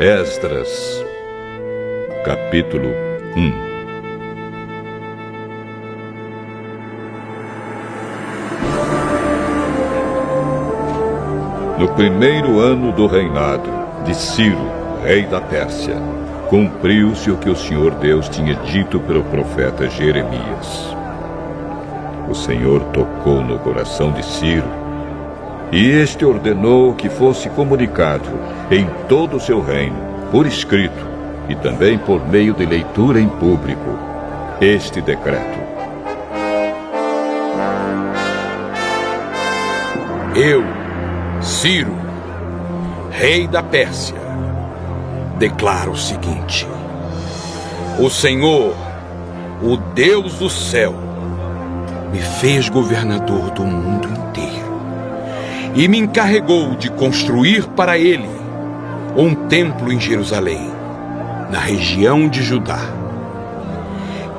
Esdras, capítulo 1. No primeiro ano do reinado de Ciro, rei da Pérsia, cumpriu-se o que o Senhor Deus tinha dito pelo profeta Jeremias. O Senhor tocou no coração de Ciro, e este ordenou que fosse comunicado em todo o seu reino, por escrito, e também por meio de leitura em público, este decreto. Eu, Ciro, rei da Pérsia, declaro o seguinte: o Senhor, o Deus do céu, me fez governador do mundo inteiro e me encarregou de construir para ele um templo em Jerusalém, na região de Judá.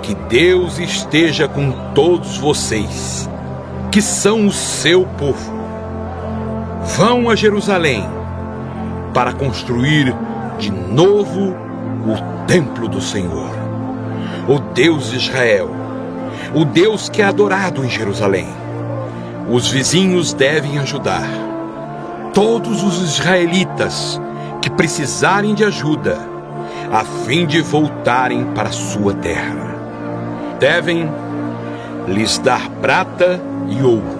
Que Deus esteja com todos vocês, que são o seu povo. Vão a Jerusalém para construir de novo o templo do Senhor, o Deus de Israel, o Deus que é adorado em Jerusalém. Os vizinhos devem ajudar. Todos os israelitas que precisarem de ajuda, a fim de voltarem para sua terra, devem lhes dar prata e ouro,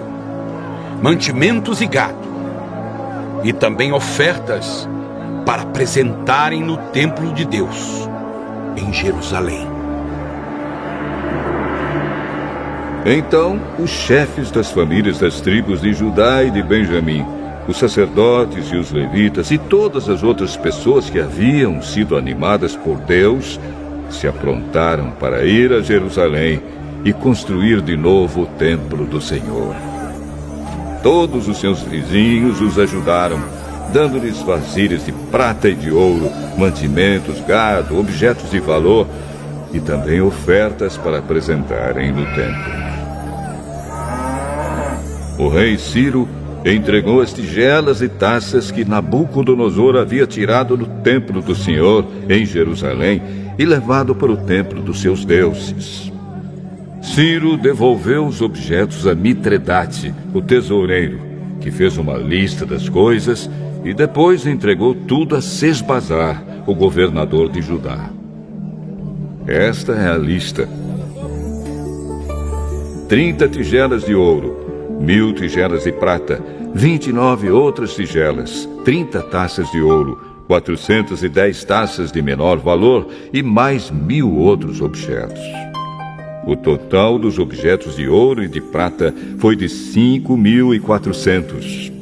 mantimentos e gado, e também ofertas para apresentarem no templo de Deus, em Jerusalém. Então, os chefes das famílias das tribos de Judá e de Benjamim, os sacerdotes e os levitas e todas as outras pessoas que haviam sido animadas por Deus, se aprontaram para ir a Jerusalém e construir de novo o templo do Senhor. Todos os seus vizinhos os ajudaram, dando-lhes vasilhas de prata e de ouro, mantimentos, gado, objetos de valor e também ofertas para apresentarem no templo. O rei Ciro entregou as tigelas e taças que Nabucodonosor havia tirado do templo do Senhor em Jerusalém e levado para o templo dos seus deuses. Ciro devolveu os objetos a Mitredate, o tesoureiro, que fez uma lista das coisas e depois entregou tudo a Sesbazar, o governador de Judá. Esta é a lista: 30 tigelas de ouro, 1000 tigelas de prata, 29 outras tigelas, 30 taças de ouro, 410 taças de menor valor e mais 1000 outros objetos. O total dos objetos de ouro e de prata foi de 5.400.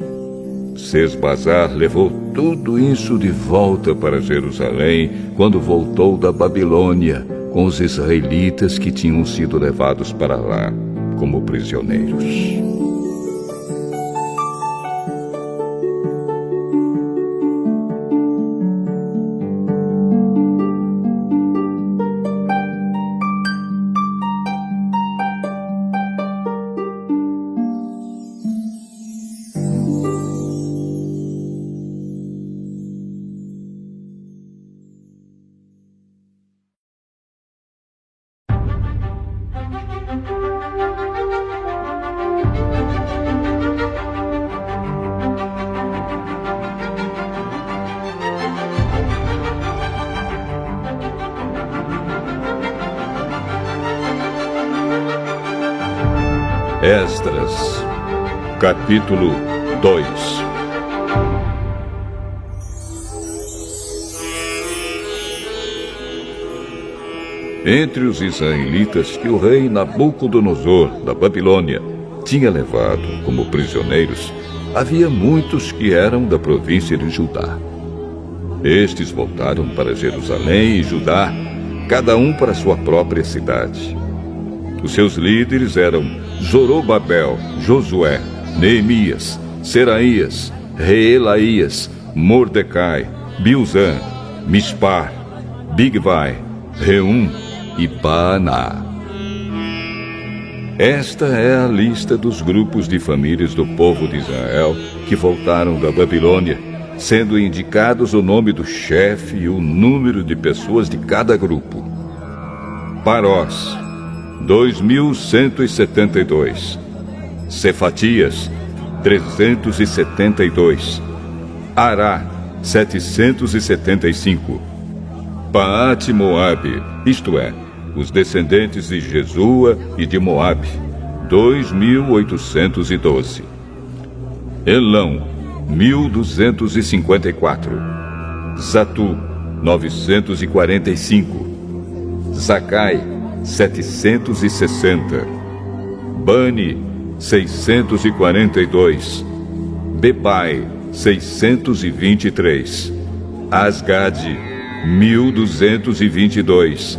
Sesbazar levou tudo isso de volta para Jerusalém quando voltou da Babilônia com os israelitas que tinham sido levados para lá como prisioneiros. Esdras, capítulo 2. Entre os israelitas que o rei Nabucodonosor, da Babilônia, tinha levado como prisioneiros, havia muitos que eram da província de Judá. Estes voltaram para Jerusalém e Judá, cada um para sua própria cidade. Os seus líderes eram Zorobabel, Josué, Neemias, Seraías, Reelaías, Mordecai, Bilzã, Mispar, Bigvai, Reum e Baaná. Esta é a lista dos grupos de famílias do povo de Israel que voltaram da Babilônia, sendo indicados o nome do chefe e o número de pessoas de cada grupo. Parós, 2.172. Cefatias, 372. Ará, 775. Paate Moabe, isto é, os descendentes de Jesua e de Moabe, 2.812. Elão, 1.254. Zatu, 945. Zacai, 760. Bani, 642. Bebai, 623. Asgade, 1.222.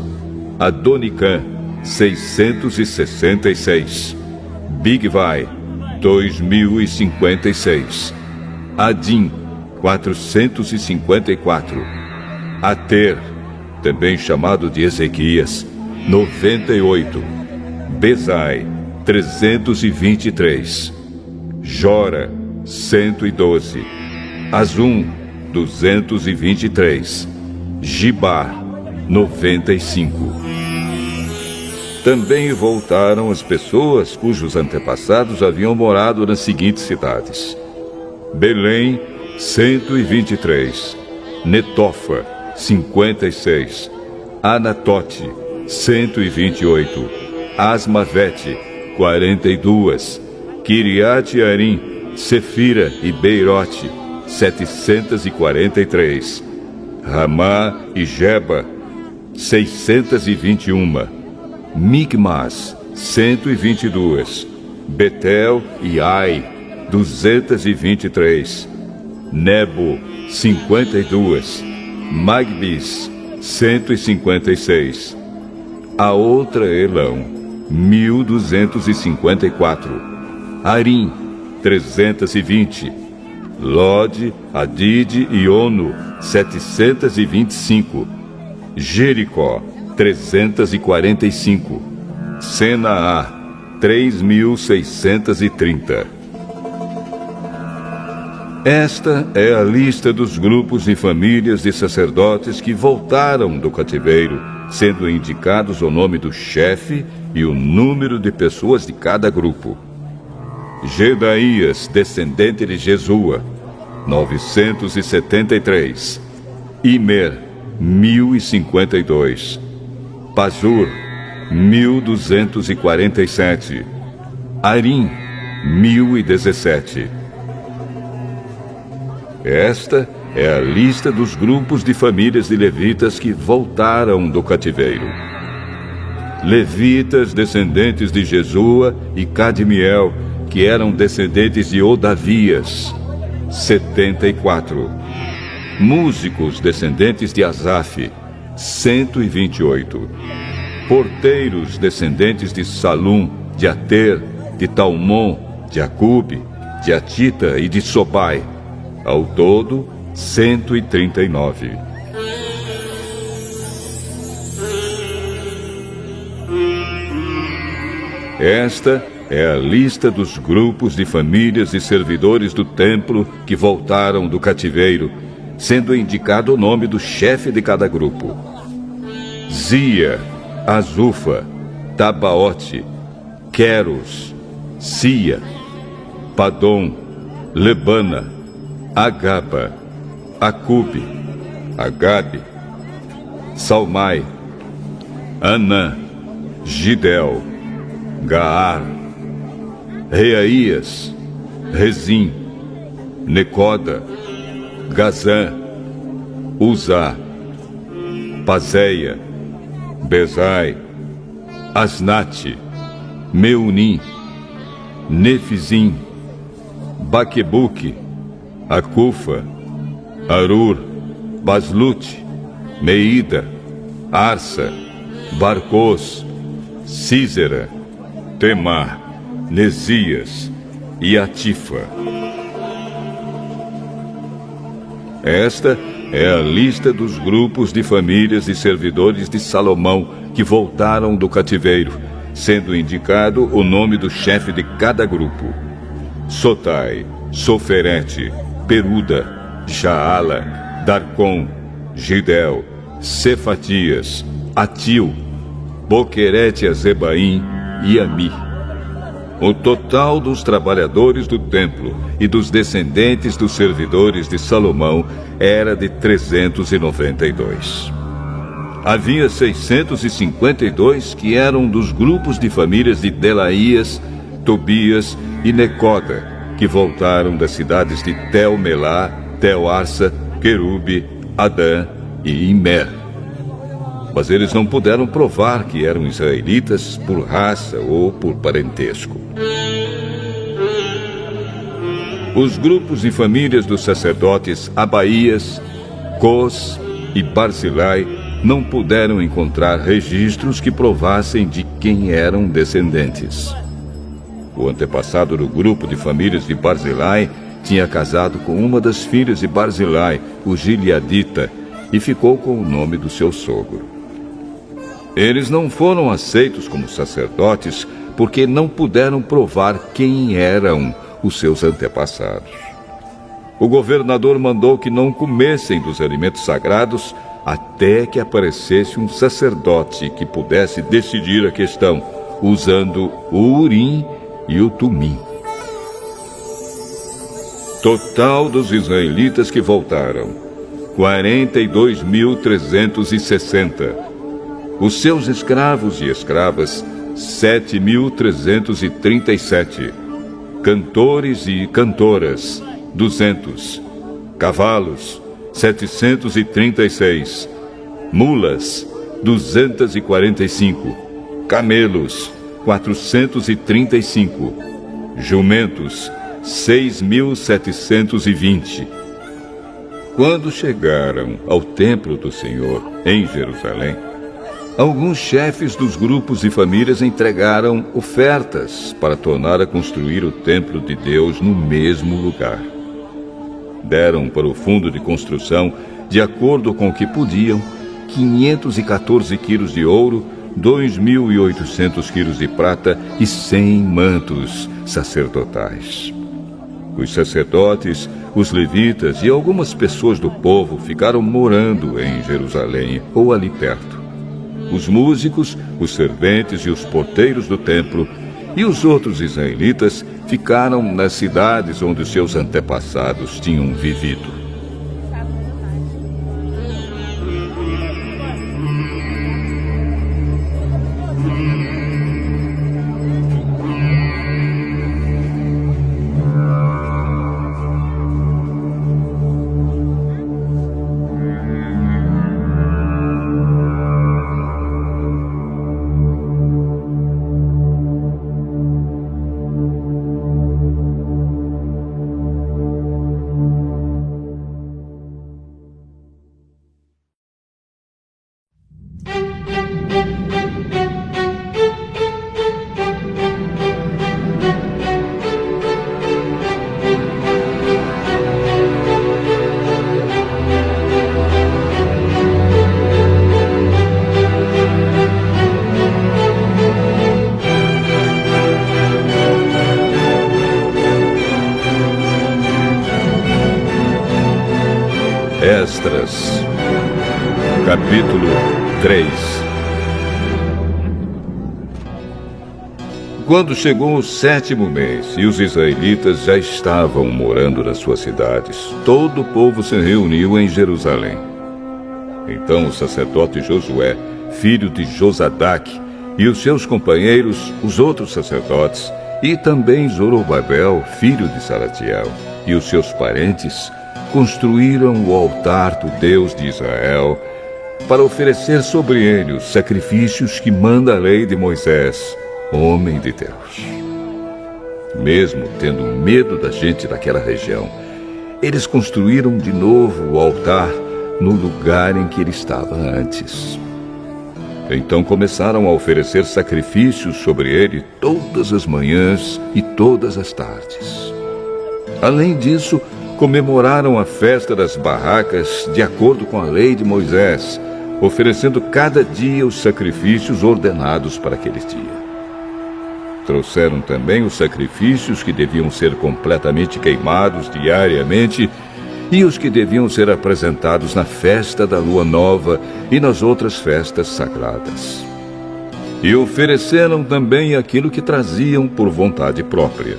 Adonicã, 666. Bigvai, 2.056. Adim, 454. Ater, também chamado de Ezequias, 98. Bezai, 323. Jora, 112. Azum, 223. Gibar, 95. Também voltaram as pessoas cujos antepassados haviam morado nas seguintes cidades: Belém, 123. Netofa, 56. Anatote, 128. Asmavete, 42. Kiriat Arim, Sefira e Beirote, 743. Ramá e Geba, 621. Migmas, 122. Betel e Ai, 223. Nebo, 52. Magbis, 156. A outra Elão, 1.254. Arim, 320. Lode, Adide e Ono, 725. Jericó, 345. Senaá, 3.630. Esta é a lista dos grupos e famílias de sacerdotes que voltaram do cativeiro, sendo indicados o nome do chefe e o número de pessoas de cada grupo. Gedaías, descendente de Jesua, 973. Imer, 1.052. Pazur, 1.247. Arim, 1.017. Esta é a lista dos grupos de famílias de levitas que voltaram do cativeiro. Levitas, descendentes de Jesua e Cadmiel, que eram descendentes de Odavias, 74. Músicos, descendentes de Asaf, 128. Porteiros, descendentes de Salum, de Ater, de Talmon, de Acube, de Atita e de Sobai. Ao todo, 139. Esta é a lista dos grupos de famílias e servidores do templo que voltaram do cativeiro, sendo indicado o nome do chefe de cada grupo: Zia, Azufa, Tabaote, Queros, Sia, Padom, Lebana, Agaba, Acube, Agabe, Salmai, Anã, Gidel, Gaar, Reaías, Rezim, Necoda, Gazã, Uzá, Pazéia, Bezai, Asnate, Meunim, Nefizim, Baquebuque, Acufa, Arur, Baslute, Meida, Arsa, Barcos, Císera, Temar, Nesias e Atifa. Esta é a lista dos grupos de famílias e servidores de Salomão que voltaram do cativeiro, sendo indicado o nome do chefe de cada grupo: Sotai, Soferete, Peruda, Jaala, Darcon, Gidel, Cefatias, Atil, Boquerete-Azebaim e Ami. O total dos trabalhadores do templo e dos descendentes dos servidores de Salomão era de 392. Havia 652 que eram dos grupos de famílias de Delaías, Tobias e Necoda, que voltaram das cidades de Tel-Melá, Tel-Arsa, Querube, Adã e Imer. Mas eles não puderam provar que eram israelitas por raça ou por parentesco. Os grupos e famílias dos sacerdotes Abaías, Cos e Barzilai não puderam encontrar registros que provassem de quem eram descendentes. O antepassado do grupo de famílias de Barzilai tinha casado com uma das filhas de Barzilai, o Gileadita, e ficou com o nome do seu sogro. Eles não foram aceitos como sacerdotes porque não puderam provar quem eram os seus antepassados. O governador mandou que não comessem dos alimentos sagrados até que aparecesse um sacerdote que pudesse decidir a questão, usando o Urim e o Tumim. Total dos israelitas que voltaram: 42.360. Os seus escravos e escravas, 7.337. Cantores e cantoras, 200. Cavalos, 736. Mulas, 245. Camelos, 435. Jumentos, 6.720. Quando chegaram ao templo do Senhor, em Jerusalém, alguns chefes dos grupos e famílias entregaram ofertas para tornar a construir o templo de Deus no mesmo lugar. Deram para o fundo de construção, de acordo com o que podiam, 514 quilos de ouro, 2.800 quilos de prata e 100 mantos sacerdotais. Os sacerdotes, os levitas e algumas pessoas do povo ficaram morando em Jerusalém ou ali perto. Os músicos, os serventes e os porteiros do templo e os outros israelitas ficaram nas cidades onde seus antepassados tinham vivido. Esdras, capítulo 3. Quando chegou o 7º mês e os israelitas já estavam morando nas suas cidades, todo o povo se reuniu em Jerusalém. Então o sacerdote Josué, filho de Josadaque, e os seus companheiros, os outros sacerdotes, e também Zorobabel, filho de Salatiel, e os seus parentes, construíram o altar do Deus de Israel para oferecer sobre ele os sacrifícios que manda a lei de Moisés, homem de Deus. Mesmo tendo medo da gente daquela região, eles construíram de novo o altar no lugar em que ele estava antes. Então começaram a oferecer sacrifícios sobre ele todas as manhãs e todas as tardes. Além disso, comemoraram a festa das barracas de acordo com a lei de Moisés, oferecendo cada dia os sacrifícios ordenados para aquele dia. Trouxeram também os sacrifícios que deviam ser completamente queimados diariamente e os que deviam ser apresentados na festa da lua nova e nas outras festas sagradas. E ofereceram também aquilo que traziam por vontade própria.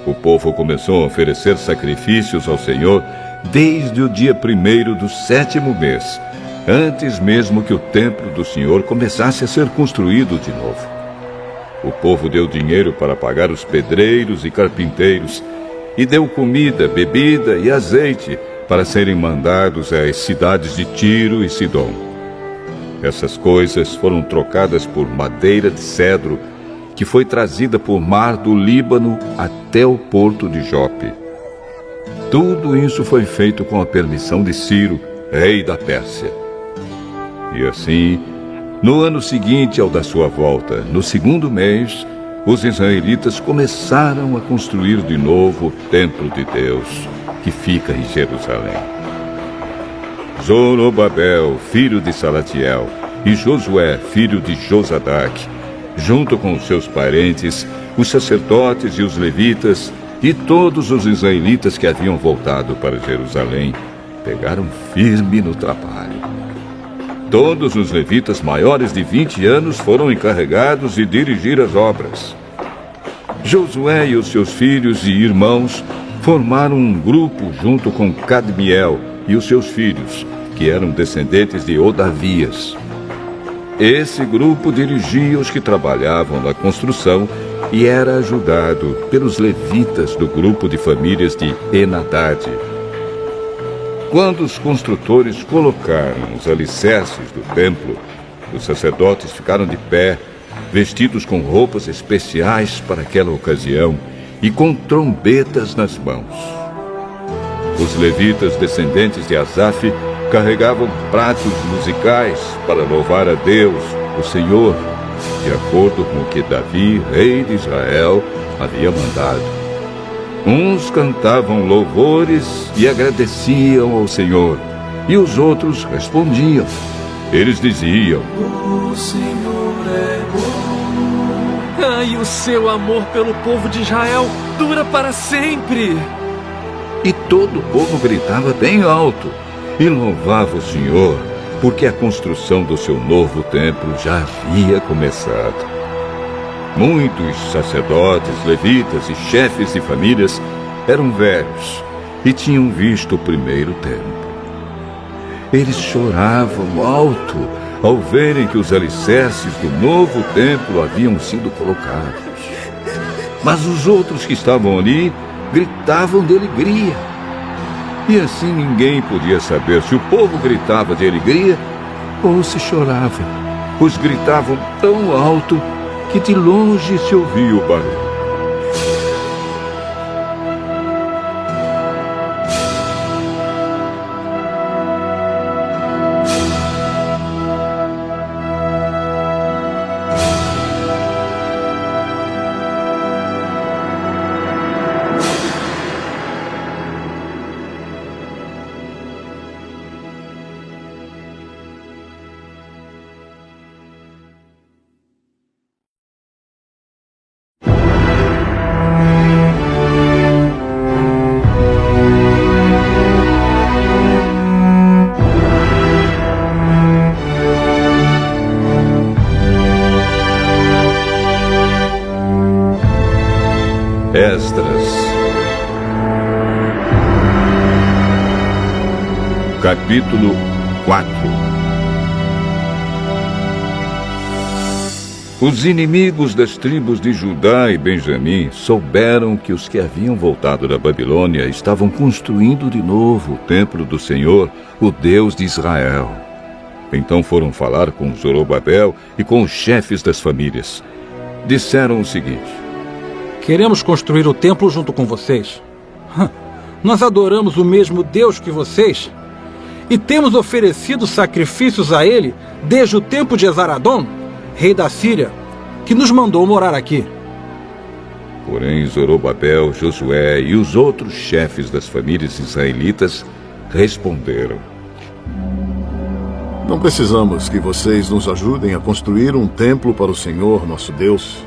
O povo começou a oferecer sacrifícios ao Senhor desde o dia 1º do 7º mês, antes mesmo que o templo do Senhor começasse a ser construído de novo. O povo deu dinheiro para pagar os pedreiros e carpinteiros, e deu comida, bebida e azeite para serem mandados às cidades de Tiro e Sidom. Essas coisas foram trocadas por madeira de cedro, que foi trazida por mar do Líbano até o porto de Jope. Tudo isso foi feito com a permissão de Ciro, rei da Pérsia. E assim, no ano seguinte ao da sua volta, no 2º mês, os israelitas começaram a construir de novo o templo de Deus, que fica em Jerusalém. Zorobabel, filho de Salatiel, e Josué, filho de Josadaque, junto com os seus parentes, os sacerdotes e os levitas, e todos os israelitas que haviam voltado para Jerusalém, pegaram firme no trabalho. Todos os levitas maiores de 20 anos foram encarregados de dirigir as obras. Josué e os seus filhos e irmãos formaram um grupo junto com Cadmiel e os seus filhos, que eram descendentes de Odavias. Esse grupo dirigia os que trabalhavam na construção e era ajudado pelos levitas do grupo de famílias de Enadad. Quando os construtores colocaram os alicerces do templo, os sacerdotes ficaram de pé, vestidos com roupas especiais para aquela ocasião e com trombetas nas mãos. Os levitas descendentes de Asaf carregavam pratos musicais para louvar a Deus, o Senhor, de acordo com o que Davi, rei de Israel, havia mandado. Uns cantavam louvores e agradeciam ao Senhor, e os outros respondiam. Eles diziam: O Senhor é bom. E o seu amor pelo povo de Israel dura para sempre. E todo o povo gritava bem alto e louvava o Senhor, porque a construção do seu novo templo já havia começado. Muitos sacerdotes, levitas e chefes de famílias eram velhos e tinham visto o primeiro templo. Eles choravam alto ao verem que os alicerces do novo templo haviam sido colocados. Mas os outros que estavam ali gritavam de alegria. E assim ninguém podia saber se o povo gritava de alegria ou se chorava, pois gritavam tão alto que de longe se ouvia o barulho. Esdras, capítulo 4. Os inimigos das tribos de Judá e Benjamim souberam que os que haviam voltado da Babilônia estavam construindo de novo o templo do Senhor, o Deus de Israel. Então foram falar com Zorobabel e com os chefes das famílias. Disseram o seguinte: Queremos construir o templo junto com vocês. Nós adoramos o mesmo Deus que vocês e temos oferecido sacrifícios a ele desde o tempo de Esaradom, rei da Síria, que nos mandou morar aqui. Porém, Zorobabel, Josué e os outros chefes das famílias israelitas responderam: Não precisamos que vocês nos ajudem a construir um templo para o Senhor, nosso Deus.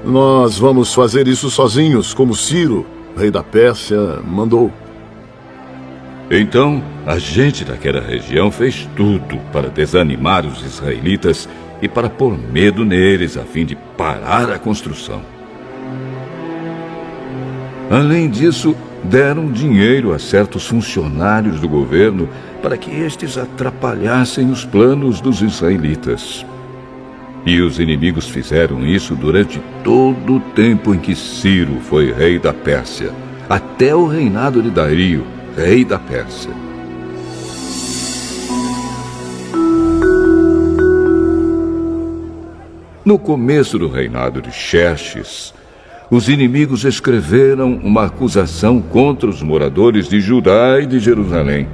Nós vamos fazer isso sozinhos, como Ciro, rei da Pérsia, mandou. Então, a gente daquela região fez tudo para desanimar os israelitas e para pôr medo neles, a fim de parar a construção. Além disso, deram dinheiro a certos funcionários do governo para que estes atrapalhassem os planos dos israelitas. E os inimigos fizeram isso durante todo o tempo em que Ciro foi rei da Pérsia, até o reinado de Dario, rei da Pérsia. No começo do reinado de Xerxes, os inimigos escreveram uma acusação contra os moradores de Judá e de Jerusalém.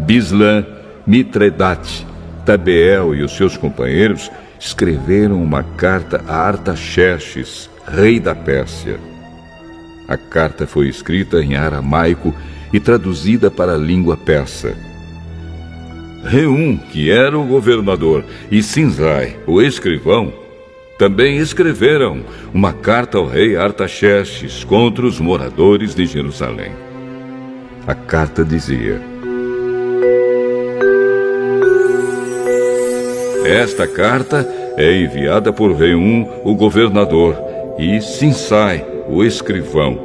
Bislã, Mitredate, Tabeel e os seus companheiros escreveram uma carta a Artaxerxes, rei da Pérsia. A carta foi escrita em aramaico e traduzida para a língua persa. Reum, que era o governador, e Sinzai, o escrivão, também escreveram uma carta ao rei Artaxerxes contra os moradores de Jerusalém. A carta dizia: Esta carta é enviada por Reum, o governador, e Sinsai, o escrivão,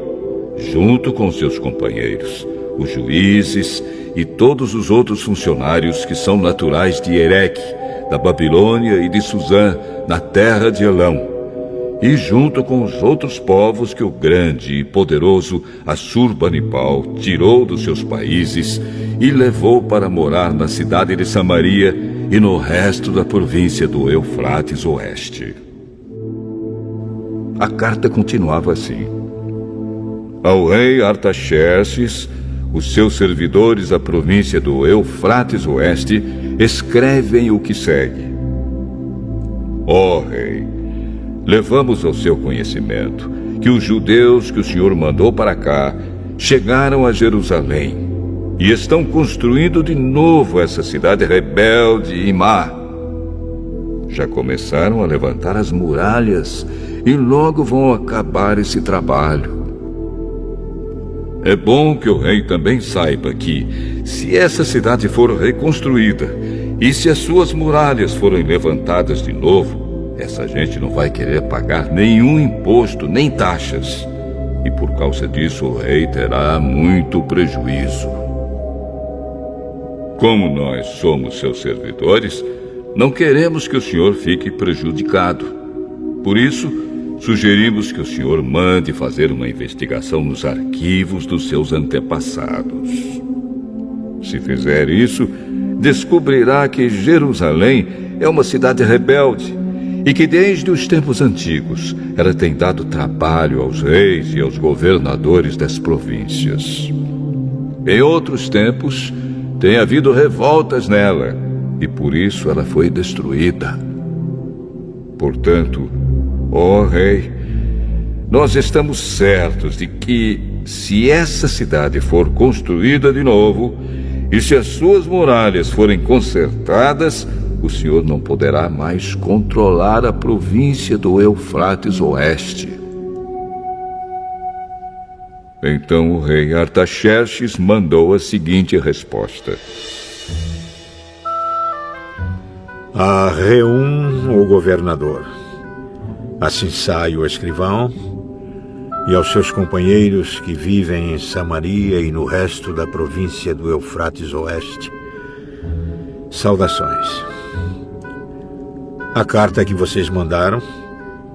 junto com seus companheiros, os juízes e todos os outros funcionários que são naturais de Ereque, da Babilônia e de Suzã, na terra de Elão, e junto com os outros povos que o grande e poderoso Assurbanipal tirou dos seus países e levou para morar na cidade de Samaria e no resto da província do Eufrates Oeste. A carta continuava assim: Ao rei Artaxerxes, os seus servidores da província do Eufrates Oeste escrevem o que segue: Ó rei, levamos ao seu conhecimento que os judeus que o Senhor mandou para cá chegaram a Jerusalém e estão construindo de novo essa cidade rebelde e má. Já começaram a levantar as muralhas e logo vão acabar esse trabalho. É bom que o rei também saiba que, se essa cidade for reconstruída e se as suas muralhas forem levantadas de novo, essa gente não vai querer pagar nenhum imposto nem taxas. E por causa disso o rei terá muito prejuízo. Como nós somos seus servidores, não queremos que o senhor fique prejudicado. Por isso, sugerimos que o senhor mande fazer uma investigação nos arquivos dos seus antepassados. Se fizer isso, descobrirá que Jerusalém é uma cidade rebelde e que desde os tempos antigos ela tem dado trabalho aos reis e aos governadores das províncias. Em outros tempos, tem havido revoltas nela e por isso ela foi destruída. Portanto, ó rei, nós estamos certos de que, se essa cidade for construída de novo e se as suas muralhas forem consertadas, o senhor não poderá mais controlar a província do Eufrates Oeste. Então o rei Artaxerxes mandou a seguinte resposta: A Reum, o governador, a Sinsai, o escrivão, e aos seus companheiros que vivem em Samaria e no resto da província do Eufrates Oeste, saudações. A carta que vocês mandaram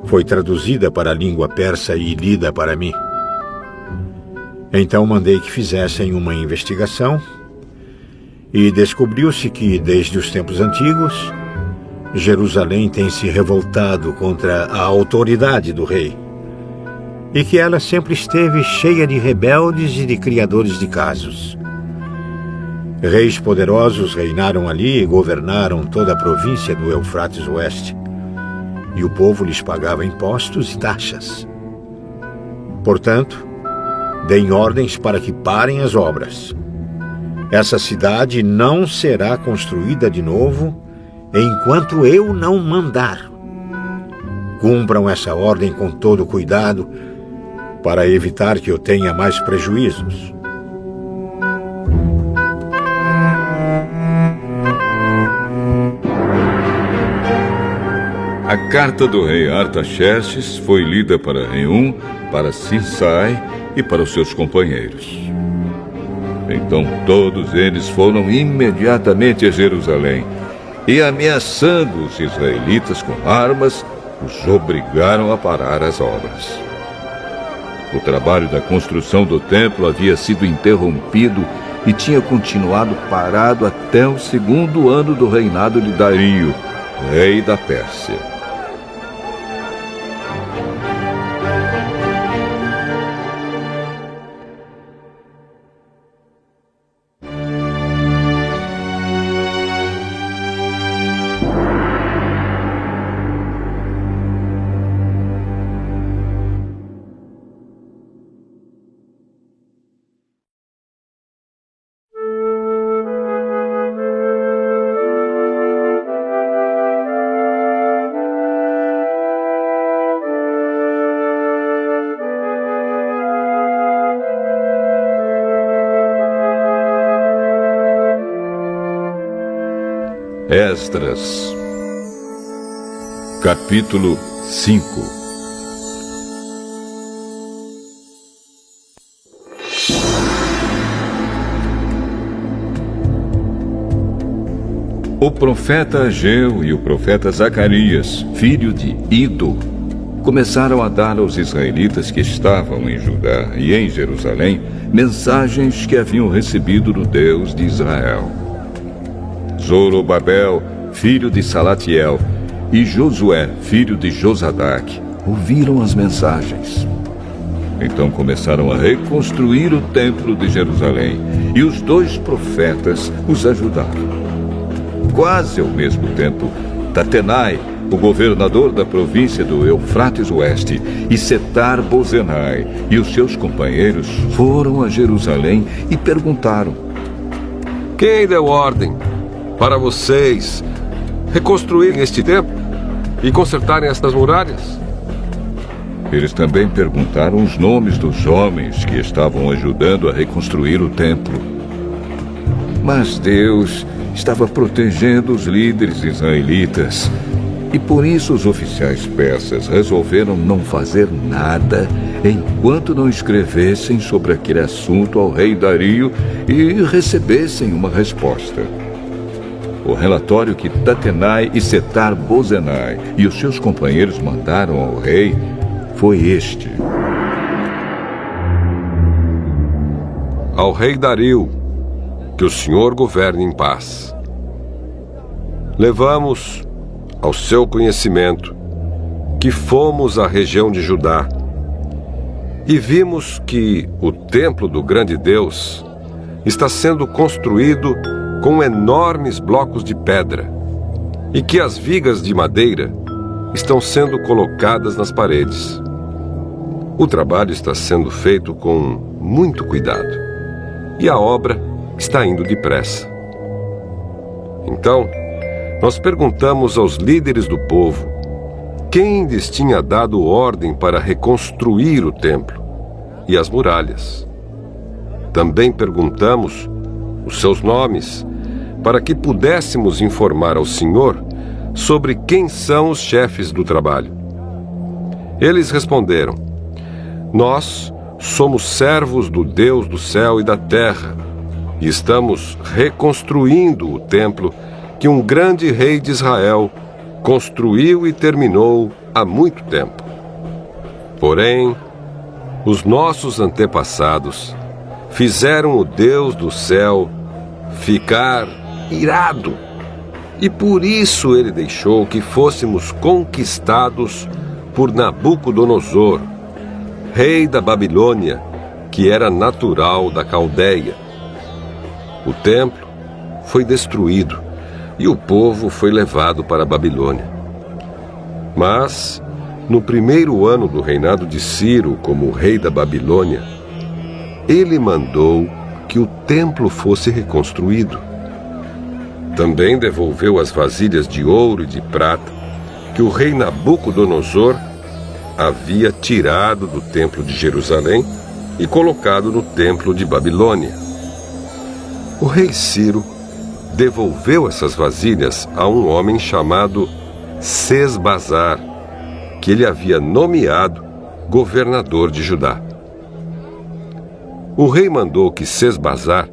foi traduzida para a língua persa e lida para mim. Então mandei que fizessem uma investigação e descobriu-se que, desde os tempos antigos, Jerusalém tem se revoltado contra a autoridade do rei e que ela sempre esteve cheia de rebeldes e de criadores de casos. Reis poderosos reinaram ali e governaram toda a província do Eufrates Oeste, e o povo lhes pagava impostos e taxas. Portanto, deem ordens para que parem as obras. Essa cidade não será construída de novo enquanto eu não mandar. Cumpram essa ordem com todo cuidado para evitar que eu tenha mais prejuízos. A carta do rei Artaxerxes foi lida para Reum, para Sinsai e para os seus companheiros. Então todos eles foram imediatamente a Jerusalém e, ameaçando os israelitas com armas, os obrigaram a parar as obras. O trabalho da construção do templo havia sido interrompido e tinha continuado parado até o 2º ano do reinado de Dario, rei da Pérsia. Esdras, capítulo 5. O profeta Ageu e o profeta Zacarias, filho de Ido, começaram a dar aos israelitas que estavam em Judá e em Jerusalém mensagens que haviam recebido do Deus de Israel. Zorobabel, filho de Salatiel, e Josué, filho de Josadaque, ouviram as mensagens. Então começaram a reconstruir o templo de Jerusalém, e os 2 profetas os ajudaram. Quase ao mesmo tempo, Tatenai, o governador da província do Eufrates Oeste, e Setar-Bozenai e os seus companheiros foram a Jerusalém e perguntaram: quem deu ordem para vocês reconstruírem este templo e consertarem estas muralhas? Eles também perguntaram os nomes dos homens que estavam ajudando a reconstruir o templo. Mas Deus estava protegendo os líderes israelitas, e por isso os oficiais persas resolveram não fazer nada enquanto não escrevessem sobre aquele assunto ao rei Dario e recebessem uma resposta. O relatório que Tatenai e Setar-Bozenai e os seus companheiros mandaram ao rei foi este: ao rei Dario, que o Senhor governe em paz. Levamos ao seu conhecimento que fomos à região de Judá e vimos que o templo do grande Deus está sendo construído com enormes blocos de pedra e que as vigas de madeira estão sendo colocadas nas paredes. O trabalho está sendo feito com muito cuidado e a obra está indo depressa. Então, nós perguntamos aos líderes do povo quem lhes tinha dado ordem para reconstruir o templo e as muralhas. Também perguntamos os seus nomes para que pudéssemos informar ao Senhor sobre quem são os chefes do trabalho. Eles responderam: nós somos servos do Deus do céu e da terra e estamos reconstruindo o templo que um grande rei de Israel construiu e terminou há muito tempo. Porém, os nossos antepassados fizeram o Deus do céu ficar irado, e por isso ele deixou que fôssemos conquistados por Nabucodonosor, rei da Babilônia, que era natural da Caldeia. O templo foi destruído e o povo foi levado para a Babilônia. Mas no primeiro ano do reinado de Ciro como rei da Babilônia, ele mandou que o templo fosse reconstruído. Também devolveu as vasilhas de ouro e de prata que o rei Nabucodonosor havia tirado do templo de Jerusalém e colocado no templo de Babilônia. O rei Ciro devolveu essas vasilhas a um homem chamado Sesbazar, que ele havia nomeado governador de Judá. O rei mandou que Sesbazar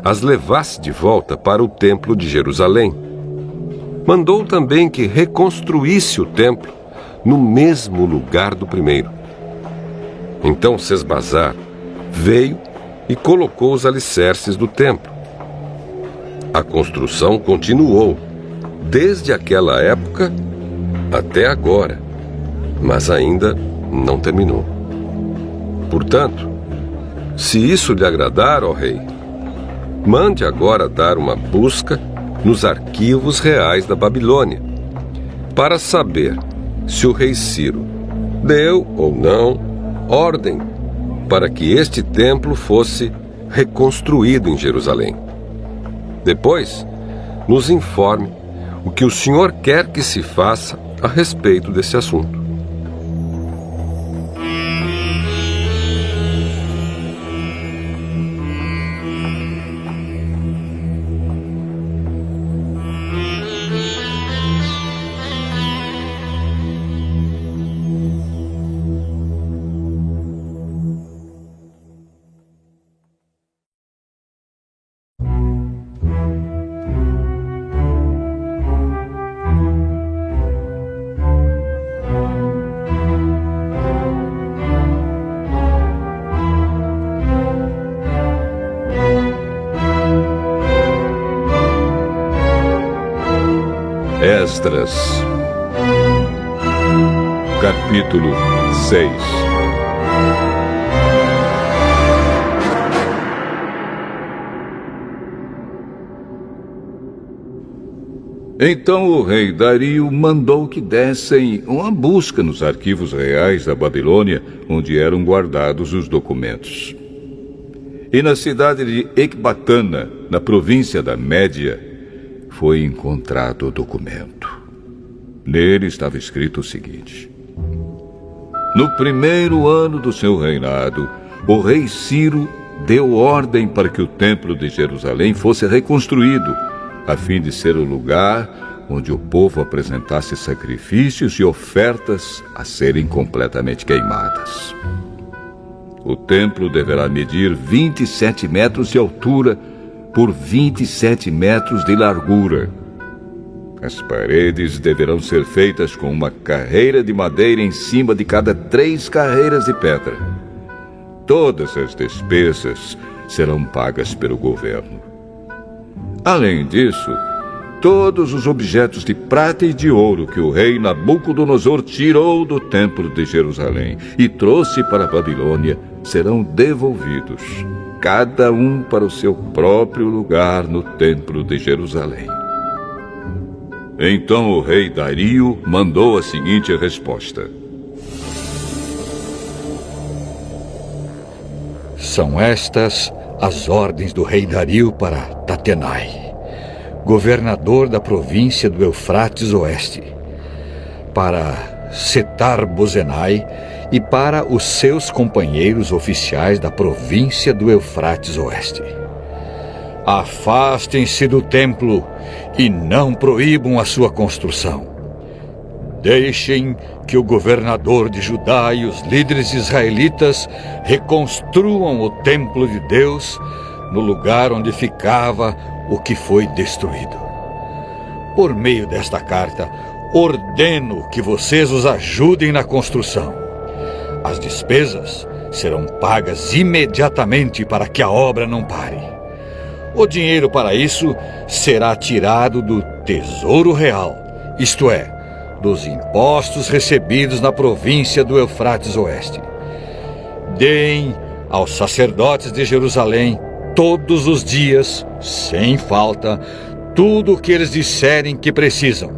as levasse de volta para o templo de Jerusalém. Mandou também que reconstruísse o templo no mesmo lugar do primeiro. Então Sesbazar veio e colocou os alicerces do templo. A construção continuou desde aquela época até agora, mas ainda não terminou. Portanto, se isso lhe agradar, ó rei, mande agora dar uma busca nos arquivos reais da Babilônia, para saber se o rei Ciro deu ou não ordem para que este templo fosse reconstruído em Jerusalém. Depois, nos informe o que o senhor quer que se faça a respeito desse assunto. Esdras, capítulo 6. Então o rei Dario mandou que dessem uma busca nos arquivos reais da Babilônia, onde eram guardados os documentos. E na cidade de Ecbatana, na província da Média, foi encontrado o documento. Nele estava escrito o seguinte: no primeiro ano do seu reinado, o rei Ciro deu ordem para que o templo de Jerusalém fosse reconstruído, a fim de ser o lugar onde o povo apresentasse sacrifícios e ofertas a serem completamente queimadas. O templo deverá medir 27 metros de altura por 27 metros de largura. As paredes deverão ser feitas com uma carreira de madeira em cima de cada 3 carreiras de pedra. Todas as despesas serão pagas pelo governo. Além disso, todos os objetos de prata e de ouro que o rei Nabucodonosor tirou do templo de Jerusalém e trouxe para a Babilônia serão devolvidos, cada um para o seu próprio lugar no templo de Jerusalém. Então o rei Dario mandou a seguinte resposta: são estas as ordens do rei Dario para Tatenai, governador da província do Eufrates Oeste, para Setar-Bozenai e para os seus companheiros oficiais da província do Eufrates Oeste. Afastem-se do templo e não proíbam a sua construção. Deixem que o governador de Judá e os líderes israelitas reconstruam o templo de Deus no lugar onde ficava o que foi destruído. Por meio desta carta, ordeno que vocês os ajudem na construção. As despesas serão pagas imediatamente para que a obra não pare. O dinheiro para isso será tirado do Tesouro Real, isto é, dos impostos recebidos na província do Eufrates Oeste. Deem aos sacerdotes de Jerusalém todos os dias, sem falta, tudo o que eles disserem que precisam: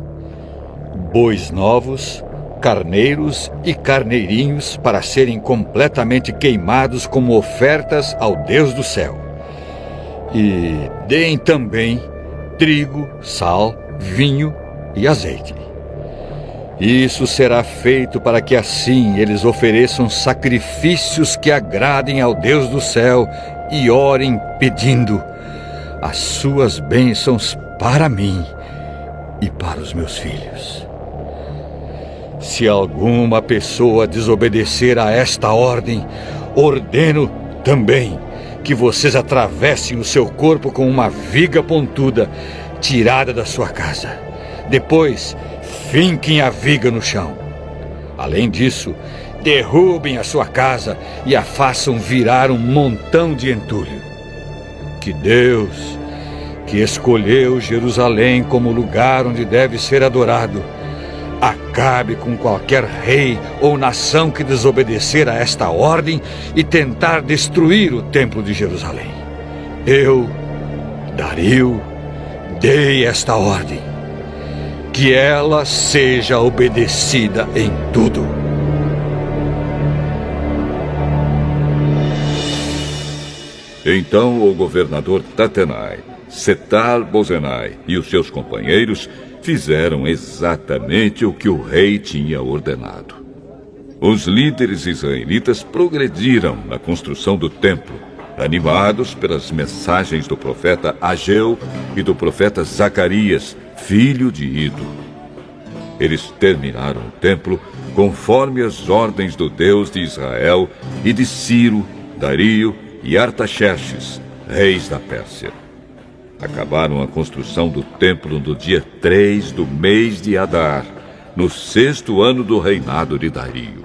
bois novos, carneiros e carneirinhos para serem completamente queimados como ofertas ao Deus do céu. E deem também trigo, sal, vinho e azeite. Isso será feito para que assim eles ofereçam sacrifícios que agradem ao Deus do céu e orem pedindo as suas bênçãos para mim e para os meus filhos. Se alguma pessoa desobedecer a esta ordem, ordeno também que vocês atravessem o seu corpo com uma viga pontuda tirada da sua casa. Depois, finquem a viga no chão. Além disso, derrubem a sua casa e a façam virar um montão de entulho. Que Deus, que escolheu Jerusalém como lugar onde deve ser adorado, acabe com qualquer rei ou nação que desobedecer a esta ordem e tentar destruir o templo de Jerusalém. Eu, Dario, dei esta ordem. Que ela seja obedecida em tudo. Então o governador Tatenai, Setar-Bozenai e os seus companheiros fizeram exatamente o que o rei tinha ordenado. Os líderes israelitas progrediram na construção do templo, animados pelas mensagens do profeta Ageu e do profeta Zacarias, filho de Ido. Eles terminaram o templo conforme as ordens do Deus de Israel e de Ciro, Dario e Artaxerxes, reis da Pérsia. Acabaram a construção do templo no dia 3 do mês de Adar, no 6º ano do reinado de Dario.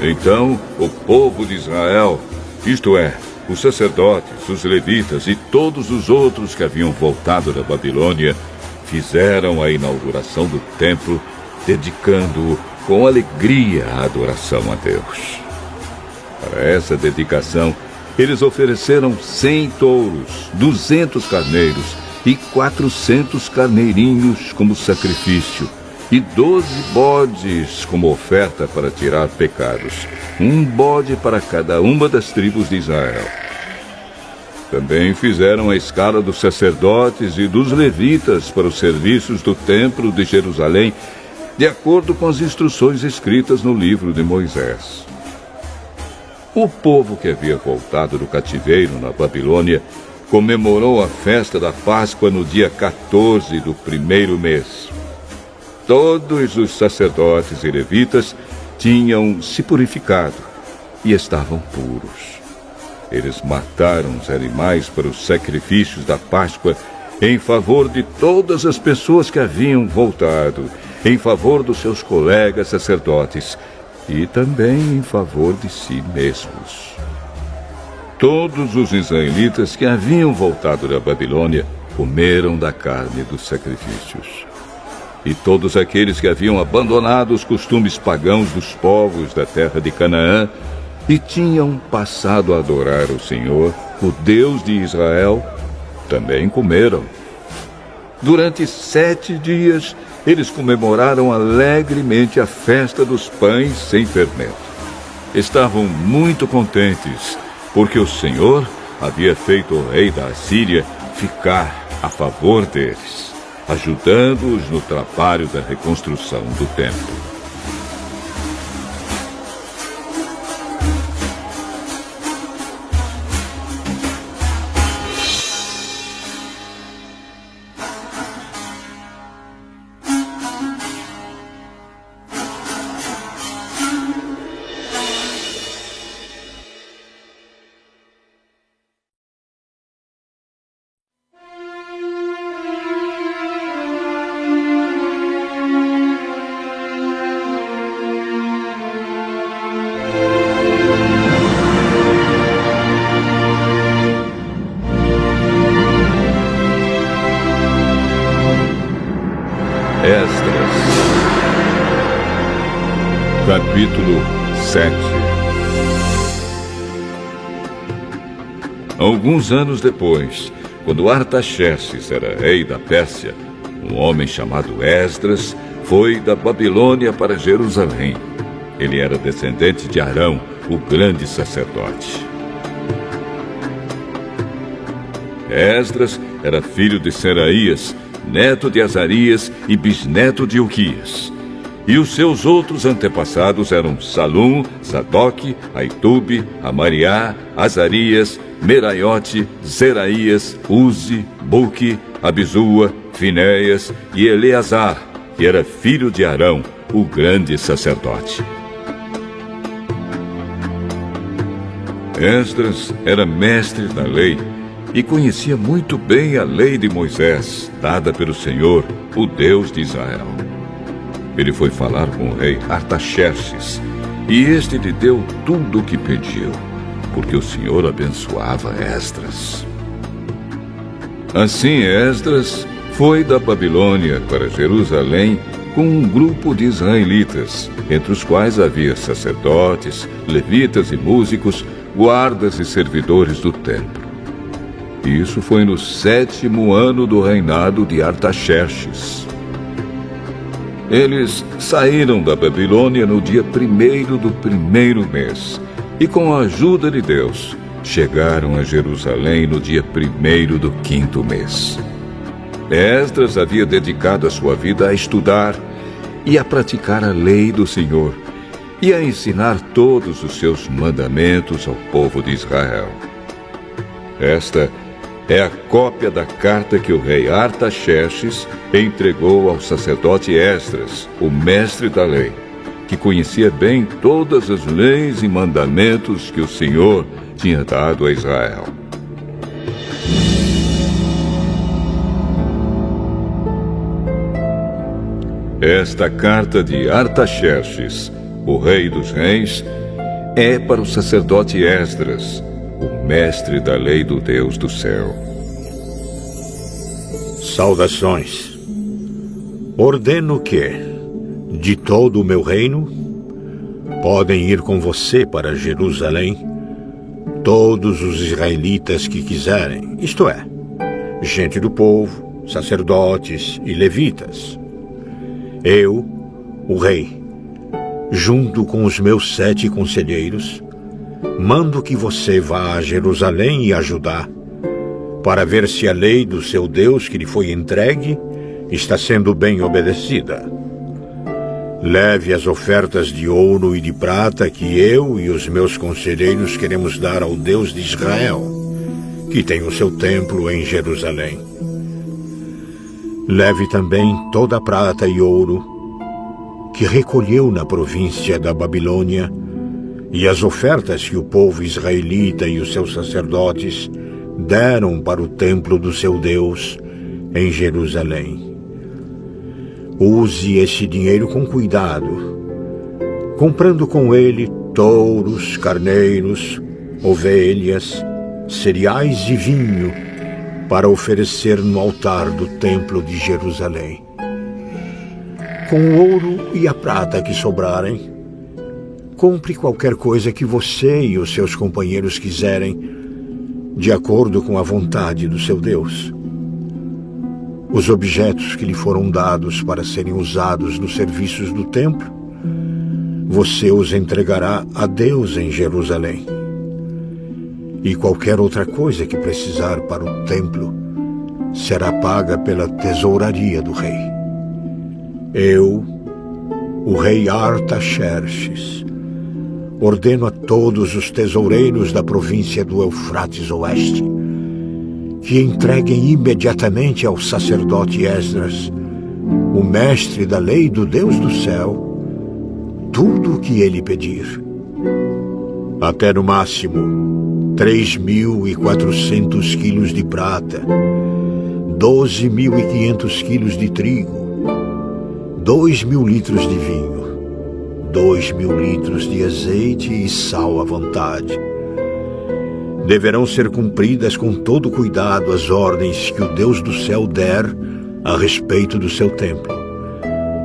Então, o povo de Israel, isto é, os sacerdotes, os levitas e todos os outros que haviam voltado da Babilônia, fizeram a inauguração do templo, dedicando-o com alegria à adoração a Deus. Para essa dedicação, eles ofereceram 100 touros, 200 carneiros e 400 carneirinhos como sacrifício, e 12 bodes como oferta para tirar pecados, um bode para cada uma das tribos de Israel. Também fizeram a escala dos sacerdotes e dos levitas para os serviços do templo de Jerusalém, de acordo com as instruções escritas no livro de Moisés. O povo que havia voltado do cativeiro na Babilônia comemorou a festa da Páscoa no dia 14 do 1º mês. Todos os sacerdotes e levitas tinham se purificado e estavam puros. Eles mataram os animais para os sacrifícios da Páscoa em favor de todas as pessoas que haviam voltado, em favor dos seus colegas sacerdotes e também em favor de si mesmos. Todos os israelitas que haviam voltado da Babilônia comeram da carne dos sacrifícios. E todos aqueles que haviam abandonado os costumes pagãos dos povos da terra de Canaã e tinham passado a adorar o Senhor, o Deus de Israel, também comeram. Durante 7 dias, eles comemoraram alegremente a festa dos pães sem fermento. Estavam muito contentes, porque o Senhor havia feito o rei da Assíria ficar a favor deles, ajudando-os no trabalho da reconstrução do templo. Capítulo 7. Alguns anos depois, quando Artaxerxes era rei da Pérsia, um homem chamado Esdras foi da Babilônia para Jerusalém. Ele era descendente de Arão, o grande sacerdote. Esdras era filho de Seraías, neto de Azarias e bisneto de Ilquias. E os seus outros antepassados eram Salum, Sadoque, Aitube, Amariá, Azarias, Meraiote, Zeraías, Uzi, Buque, Abizua, Finéias e Eleazar, que era filho de Arão, o grande sacerdote. Esdras era mestre da lei e conhecia muito bem a lei de Moisés, dada pelo Senhor, o Deus de Israel. Ele foi falar com o rei Artaxerxes, e este lhe deu tudo o que pediu, porque o Senhor abençoava Esdras. Assim Esdras foi da Babilônia para Jerusalém com um grupo de israelitas, entre os quais havia sacerdotes, levitas e músicos, guardas e servidores do templo. Isso foi no 7º ano do reinado de Artaxerxes. Eles saíram da Babilônia no dia 1º do 1º mês e, com a ajuda de Deus, chegaram a Jerusalém no dia 1º do 5º mês. Esdras havia dedicado a sua vida a estudar e a praticar a lei do Senhor e a ensinar todos os seus mandamentos ao povo de Israel. Esta é a cópia da carta que o rei Artaxerxes entregou ao sacerdote Esdras, o mestre da lei, que conhecia bem todas as leis e mandamentos que o Senhor tinha dado a Israel. Esta carta de Artaxerxes, o rei dos reis, é para o sacerdote Esdras, o mestre da lei do Deus do céu. Saudações. Ordeno que, de todo o meu reino, podem ir com você para Jerusalém todos os israelitas que quiserem, isto é, gente do povo, sacerdotes e levitas. Eu, o rei, junto com os meus 7 conselheiros, mando que você vá a Jerusalém e a Judá, para ver se a lei do seu Deus que lhe foi entregue está sendo bem obedecida. Leve as ofertas de ouro e de prata que eu e os meus conselheiros queremos dar ao Deus de Israel, que tem o seu templo em Jerusalém. Leve também toda a prata e ouro que recolheu na província da Babilônia e as ofertas que o povo israelita e os seus sacerdotes deram para o templo do seu Deus em Jerusalém. Use esse dinheiro com cuidado, comprando com ele touros, carneiros, ovelhas, cereais e vinho para oferecer no altar do templo de Jerusalém. Com o ouro e a prata que sobrarem, compre qualquer coisa que você e os seus companheiros quiserem, de acordo com a vontade do seu Deus. Os objetos que lhe foram dados para serem usados nos serviços do templo, você os entregará a Deus em Jerusalém. E qualquer outra coisa que precisar para o templo será paga pela tesouraria do rei. Eu, o rei Artaxerxes, ordeno a todos os tesoureiros da província do Eufrates Oeste que entreguem imediatamente ao sacerdote Esdras, o mestre da lei do Deus do céu, tudo o que ele pedir. Até no máximo 3.400 quilos de prata, 12.500 quilos de trigo, 2.000 litros de vinho, 2.000 litros de azeite e sal à vontade. Deverão ser cumpridas com todo cuidado as ordens que o Deus do céu der a respeito do seu templo,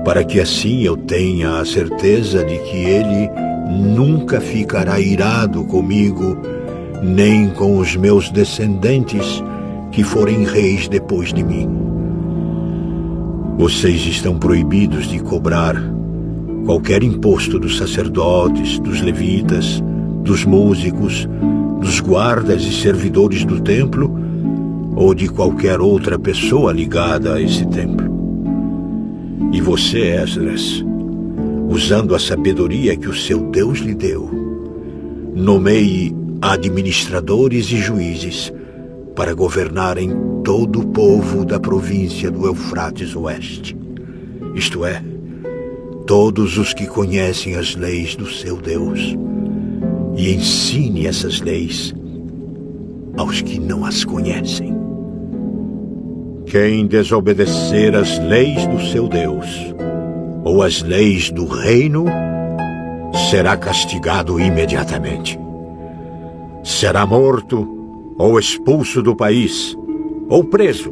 para que assim eu tenha a certeza de que ele nunca ficará irado comigo nem com os meus descendentes que forem reis depois de mim. Vocês estão proibidos de cobrar qualquer imposto dos sacerdotes, dos levitas, dos músicos, dos guardas e servidores do templo ou de qualquer outra pessoa ligada a esse templo. E você, Esdras, usando a sabedoria que o seu Deus lhe deu, nomeie administradores e juízes para governarem todo o povo da província do Eufrates Oeste, isto é, todos os que conhecem as leis do seu Deus, e ensine essas leis aos que não as conhecem. Quem desobedecer as leis do seu Deus ou as leis do reino será castigado imediatamente. Será morto ou expulso do país, ou preso,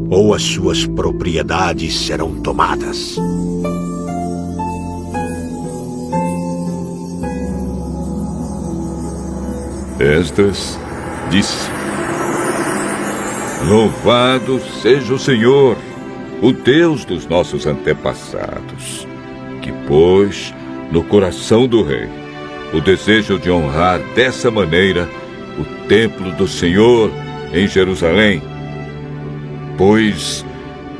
ou as suas propriedades serão tomadas. Esdras disse: Louvado seja o Senhor, o Deus dos nossos antepassados, que pôs no coração do rei o desejo de honrar dessa maneira o templo do Senhor em Jerusalém. Pois,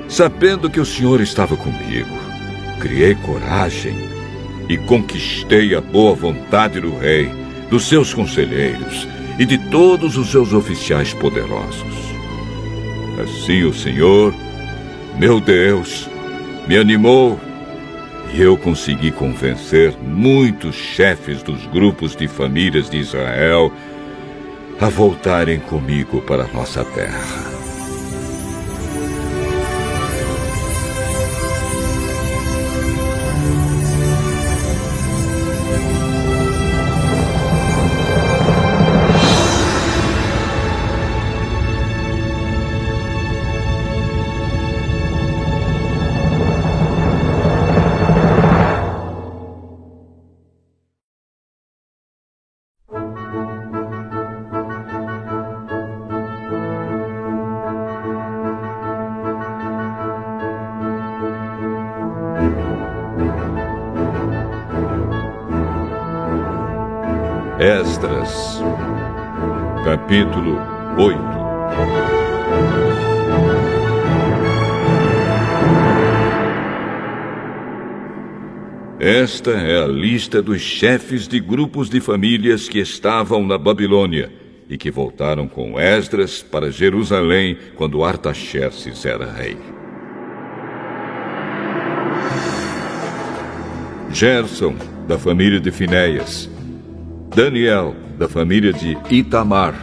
sabendo que o Senhor estava comigo, criei coragem e conquistei a boa vontade do rei, dos seus conselheiros e de todos os seus oficiais poderosos. Assim o Senhor, meu Deus, me animou e eu consegui convencer muitos chefes dos grupos de famílias de Israel a voltarem comigo para a nossa terra. Esdras, capítulo 8. Esta é a lista dos chefes de grupos de famílias que estavam na Babilônia e que voltaram com Esdras para Jerusalém quando Artaxerxes era rei. Gerson, da família de Finéias. Daniel, da família de Itamar.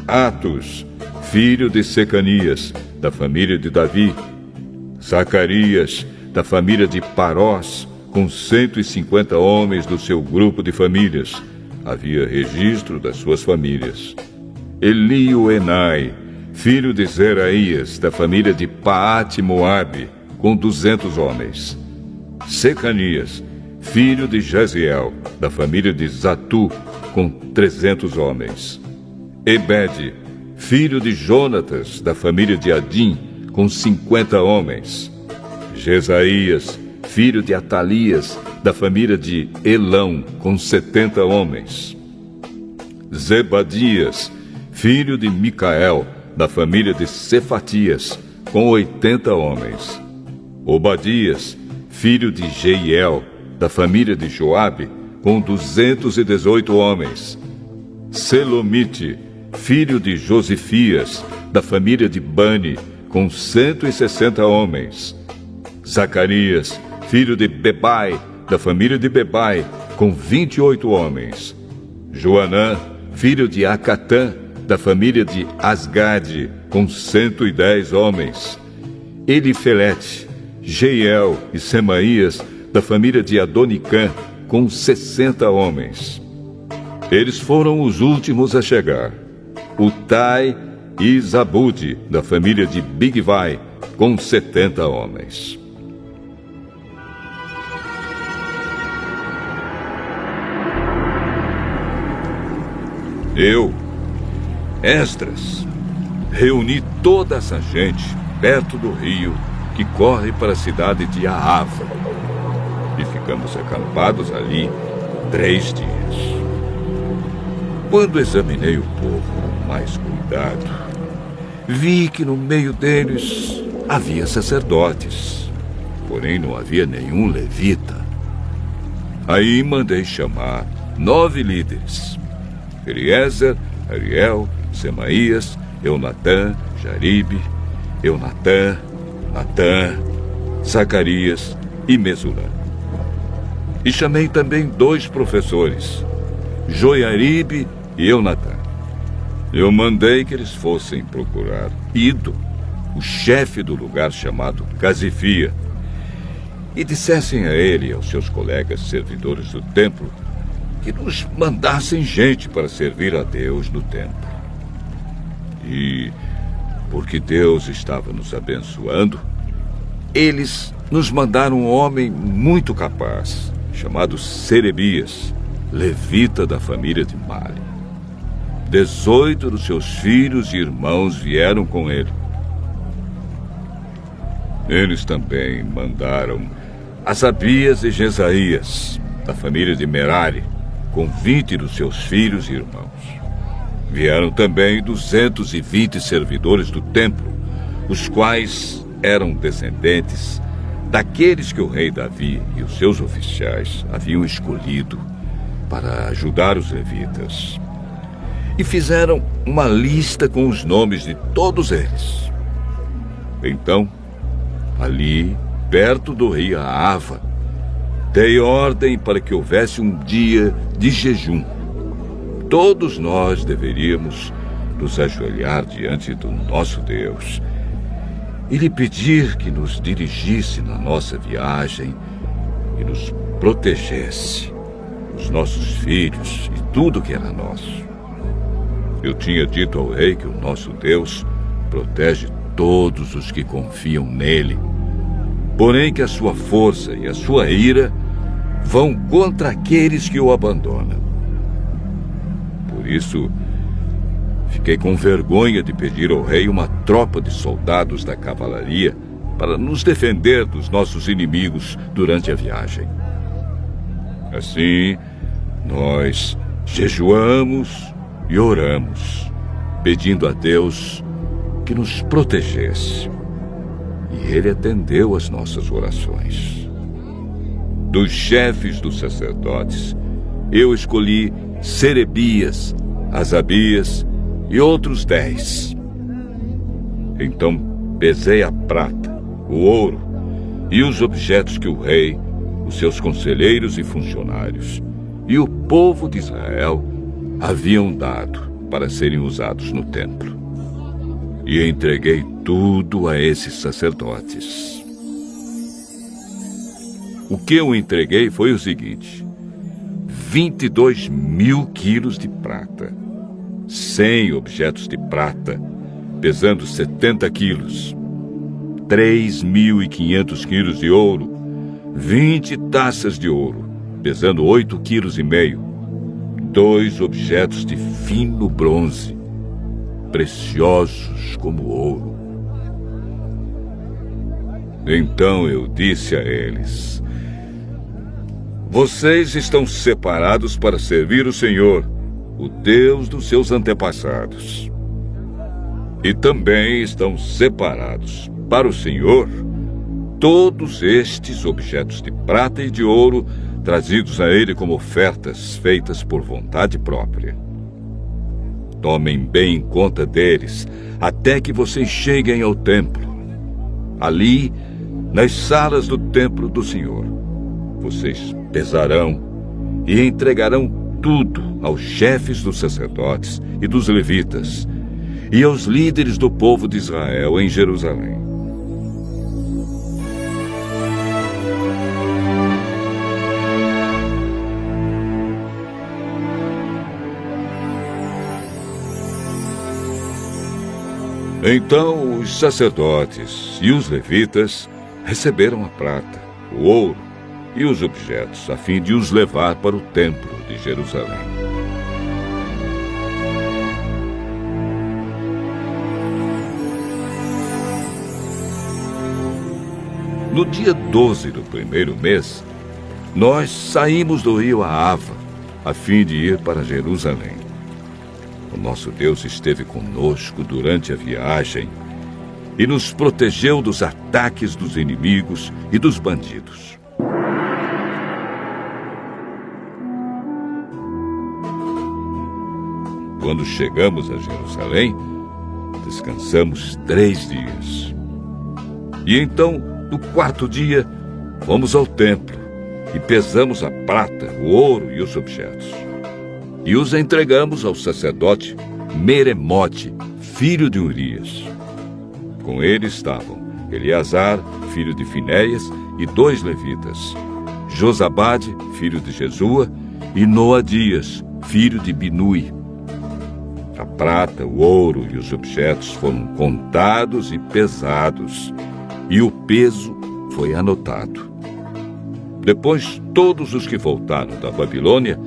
Atos, filho de Secanias, da família de Davi. Zacarias, da família de Parós, com 150 homens do seu grupo de famílias. Havia registro das suas famílias. Elioenai, filho de Zeraías, da família de Paate-Moabe, com 200 homens. Secanias, filho de Jaziel, da família de Zatu, com 300 homens. Ebede, filho de Jonatas, da família de Adim, com 50 homens. Jesaías, filho de Atalias, da família de Elão, com 70 homens. Zebadias, filho de Micael, da família de Cefatias, com 80 homens. Obadias, filho de Jeiel, da família de Joabe, com 218 homens. Selomite, filho de Josifias, da família de Bani, com 160 homens. Zacarias, filho de Bebai, da família de Bebai, com 28 homens. Joanã, filho de Acatã, da família de Asgade, com 110 homens. Elifelete, Jeiel e Semaías, da família de Adonicã, com 60 homens. Eles foram os últimos a chegar. Utai e Zabude, da família de Bigvai, com 70 homens. Eu, Esdras, reuni toda essa gente perto do rio que corre para a cidade de Ahava. E ficamos acampados ali 3 dias. Quando examinei o povo com mais cuidado, vi que no meio deles havia sacerdotes, porém não havia nenhum levita. Aí mandei chamar 9 líderes: Eliezer, Ariel, Semaías, Eunatã, Jaribe, Eunatã, Natã, Zacarias e Mesulã. E chamei também 2 professores, Joiaribe e Eunatã. Eu mandei que eles fossem procurar Ido, o chefe do lugar chamado Casifia, e dissessem a ele e aos seus colegas servidores do templo que nos mandassem gente para servir a Deus no templo. E, porque Deus estava nos abençoando, eles nos mandaram um homem muito capaz, chamado Serebias, levita da família de Mali. 18 dos seus filhos e irmãos vieram com ele. Eles também mandaram Asabias e Jesaías, da família de Merari, com 20 dos seus filhos e irmãos. Vieram também 220 servidores do templo, os quais eram descendentes daqueles que o rei Davi e os seus oficiais haviam escolhido para ajudar os levitas. E fizeram uma lista com os nomes de todos eles. Então, ali, perto do rio Ahava, dei ordem para que houvesse um dia de jejum. Todos nós deveríamos nos ajoelhar diante do nosso Deus e lhe pedir que nos dirigisse na nossa viagem e nos protegesse, os nossos filhos e tudo que era nosso. Eu tinha dito ao rei que o nosso Deus protege todos os que confiam nele, porém que a sua força e a sua ira vão contra aqueles que o abandonam. Por isso, fiquei com vergonha de pedir ao rei uma tropa de soldados da cavalaria para nos defender dos nossos inimigos durante a viagem. Assim, nós jejuamos e oramos, pedindo a Deus que nos protegesse. E ele atendeu às nossas orações. Dos chefes dos sacerdotes, eu escolhi Serebias, Asabias e outros 10. Então pesei a prata, o ouro e os objetos que o rei, os seus conselheiros e funcionários e o povo de Israel haviam dado para serem usados no templo. E entreguei tudo a esses sacerdotes. O que eu entreguei foi o seguinte: 22.000 quilos de prata, 100 objetos de prata, pesando 70 quilos, 3.500 quilos de ouro, 20 taças de ouro, pesando 8,5 quilos, 2 objetos de fino bronze, preciosos como ouro. Então eu disse a eles: vocês estão separados para servir o Senhor, o Deus dos seus antepassados. E também estão separados para o Senhor todos estes objetos de prata e de ouro trazidos a ele como ofertas feitas por vontade própria. Tomem bem conta deles até que vocês cheguem ao templo. Ali, nas salas do templo do Senhor, vocês pesarão e entregarão tudo aos chefes dos sacerdotes e dos levitas e aos líderes do povo de Israel em Jerusalém. Então os sacerdotes e os levitas receberam a prata, o ouro e os objetos, a fim de os levar para o templo de Jerusalém. No dia 12 do primeiro mês, nós saímos do rio Ahava, a fim de ir para Jerusalém. O nosso Deus esteve conosco durante a viagem e nos protegeu dos ataques dos inimigos e dos bandidos. Quando chegamos a Jerusalém, descansamos 3 dias. E então, no 4º dia, fomos ao templo e pesamos a prata, o ouro e os objetos. E os entregamos ao sacerdote Meremote, filho de Urias. Com ele estavam Eleazar, filho de Finéias, e 2 levitas, Josabade, filho de Jesua, e Noadias, filho de Binui. A prata, o ouro e os objetos foram contados e pesados, e o peso foi anotado. Depois, todos os que voltaram da Babilônia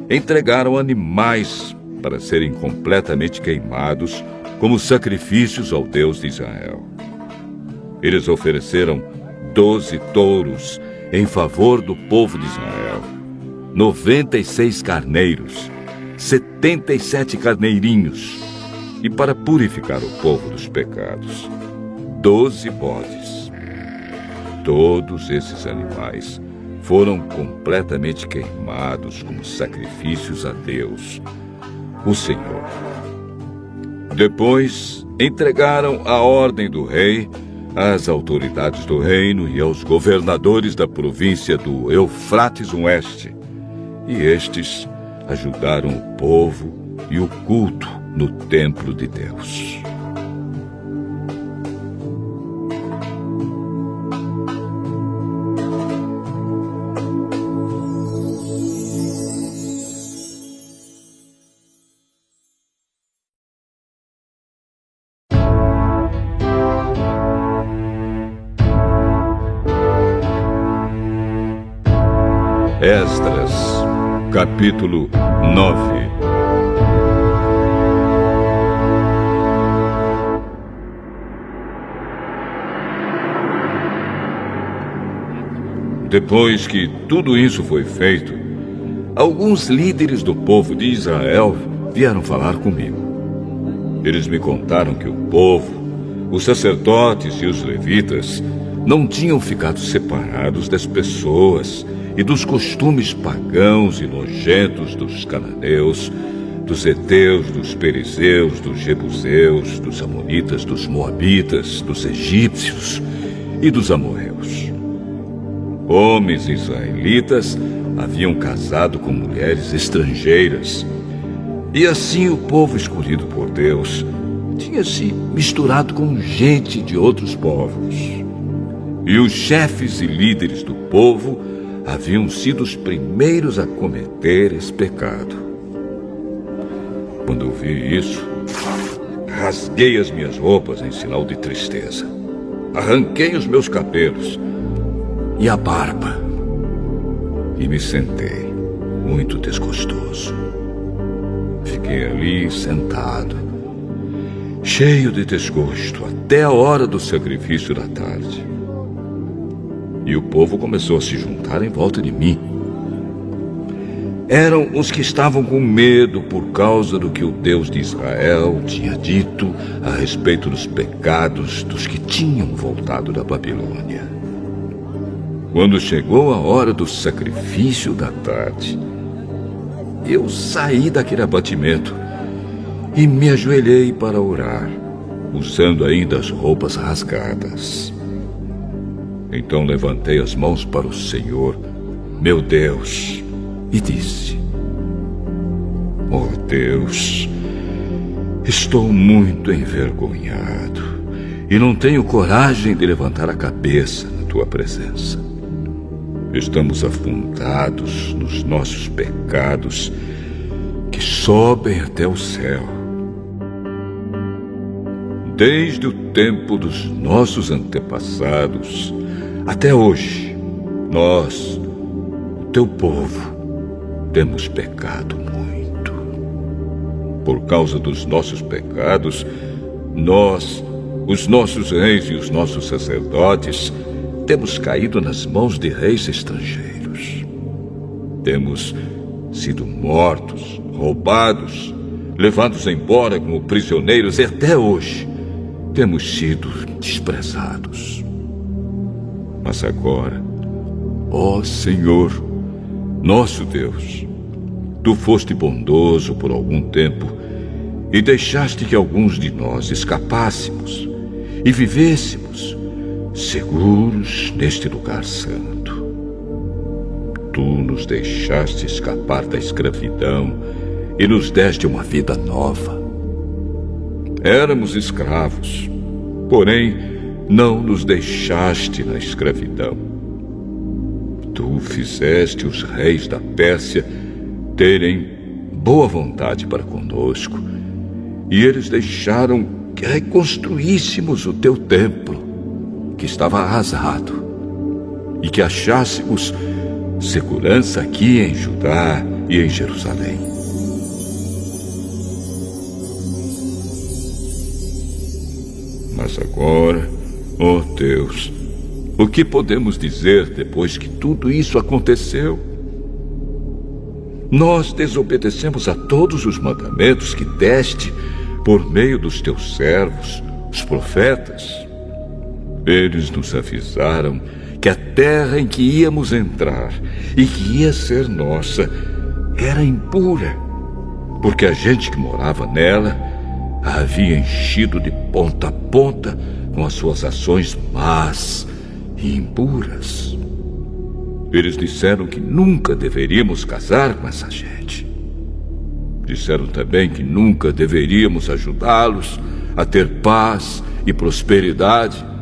entregaram animais para serem completamente queimados como sacrifícios ao Deus de Israel. Eles ofereceram 12 touros em favor do povo de Israel, 96 carneiros, 77 carneirinhos, e para purificar o povo dos pecados, 12 bodes. Todos esses animais foram completamente queimados como sacrifícios a Deus, o Senhor. Depois, entregaram a ordem do rei às autoridades do reino e aos governadores da província do Eufrates Oeste, e estes ajudaram o povo e o culto no templo de Deus. Esdras, capítulo 9. Depois que tudo isso foi feito, alguns líderes do povo de Israel vieram falar comigo. Eles me contaram que o povo, os sacerdotes e os levitas não tinham ficado separados das pessoas e dos costumes pagãos e nojentos dos cananeus, dos heteus, dos perizeus, dos jebuseus, dos amonitas, dos moabitas, dos egípcios e dos amorreus. Homens israelitas haviam casado com mulheres estrangeiras, e assim o povo escolhido por Deus tinha se misturado com gente de outros povos. E os chefes e líderes do povo haviam sido os primeiros a cometer esse pecado. Quando eu vi isso, rasguei as minhas roupas em sinal de tristeza. Arranquei os meus cabelos e a barba e me sentei, muito desgostoso. Fiquei ali sentado, cheio de desgosto, até a hora do sacrifício da tarde. E o povo começou a se juntar em volta de mim. Eram os que estavam com medo por causa do que o Deus de Israel tinha dito a respeito dos pecados dos que tinham voltado da Babilônia. Quando chegou a hora do sacrifício da tarde, eu saí daquele abatimento e me ajoelhei para orar, usando ainda as roupas rasgadas. Então levantei as mãos para o Senhor, meu Deus, e disse: Oh Deus, estou muito envergonhado e não tenho coragem de levantar a cabeça na tua presença. Estamos afundados nos nossos pecados que sobem até o céu. Desde o tempo dos nossos antepassados até hoje, nós, o teu povo, temos pecado muito. Por causa dos nossos pecados, nós, os nossos reis e os nossos sacerdotes, temos caído nas mãos de reis estrangeiros. Temos sido mortos, roubados, levados embora como prisioneiros e até hoje temos sido desprezados. Mas agora, ó Senhor, nosso Deus, Tu foste bondoso por algum tempo e deixaste que alguns de nós escapássemos e vivêssemos seguros neste lugar santo. Tu nos deixaste escapar da escravidão e nos deste uma vida nova. Éramos escravos, porém não nos deixaste na escravidão. Tu fizeste os reis da Pérsia terem boa vontade para conosco, e eles deixaram que reconstruíssemos o teu templo, que estava arrasado, e que achássemos segurança aqui em Judá e em Jerusalém. Mas agora, ó Deus, o que podemos dizer depois que tudo isso aconteceu? Nós desobedecemos a todos os mandamentos que deste por meio dos teus servos, os profetas. Eles nos avisaram que a terra em que íamos entrar e que ia ser nossa era impura, porque a gente que morava nela a havia enchido de ponta a ponta com as suas ações más e impuras. Eles disseram que nunca deveríamos casar com essa gente. Disseram também que nunca deveríamos ajudá-los a ter paz e prosperidade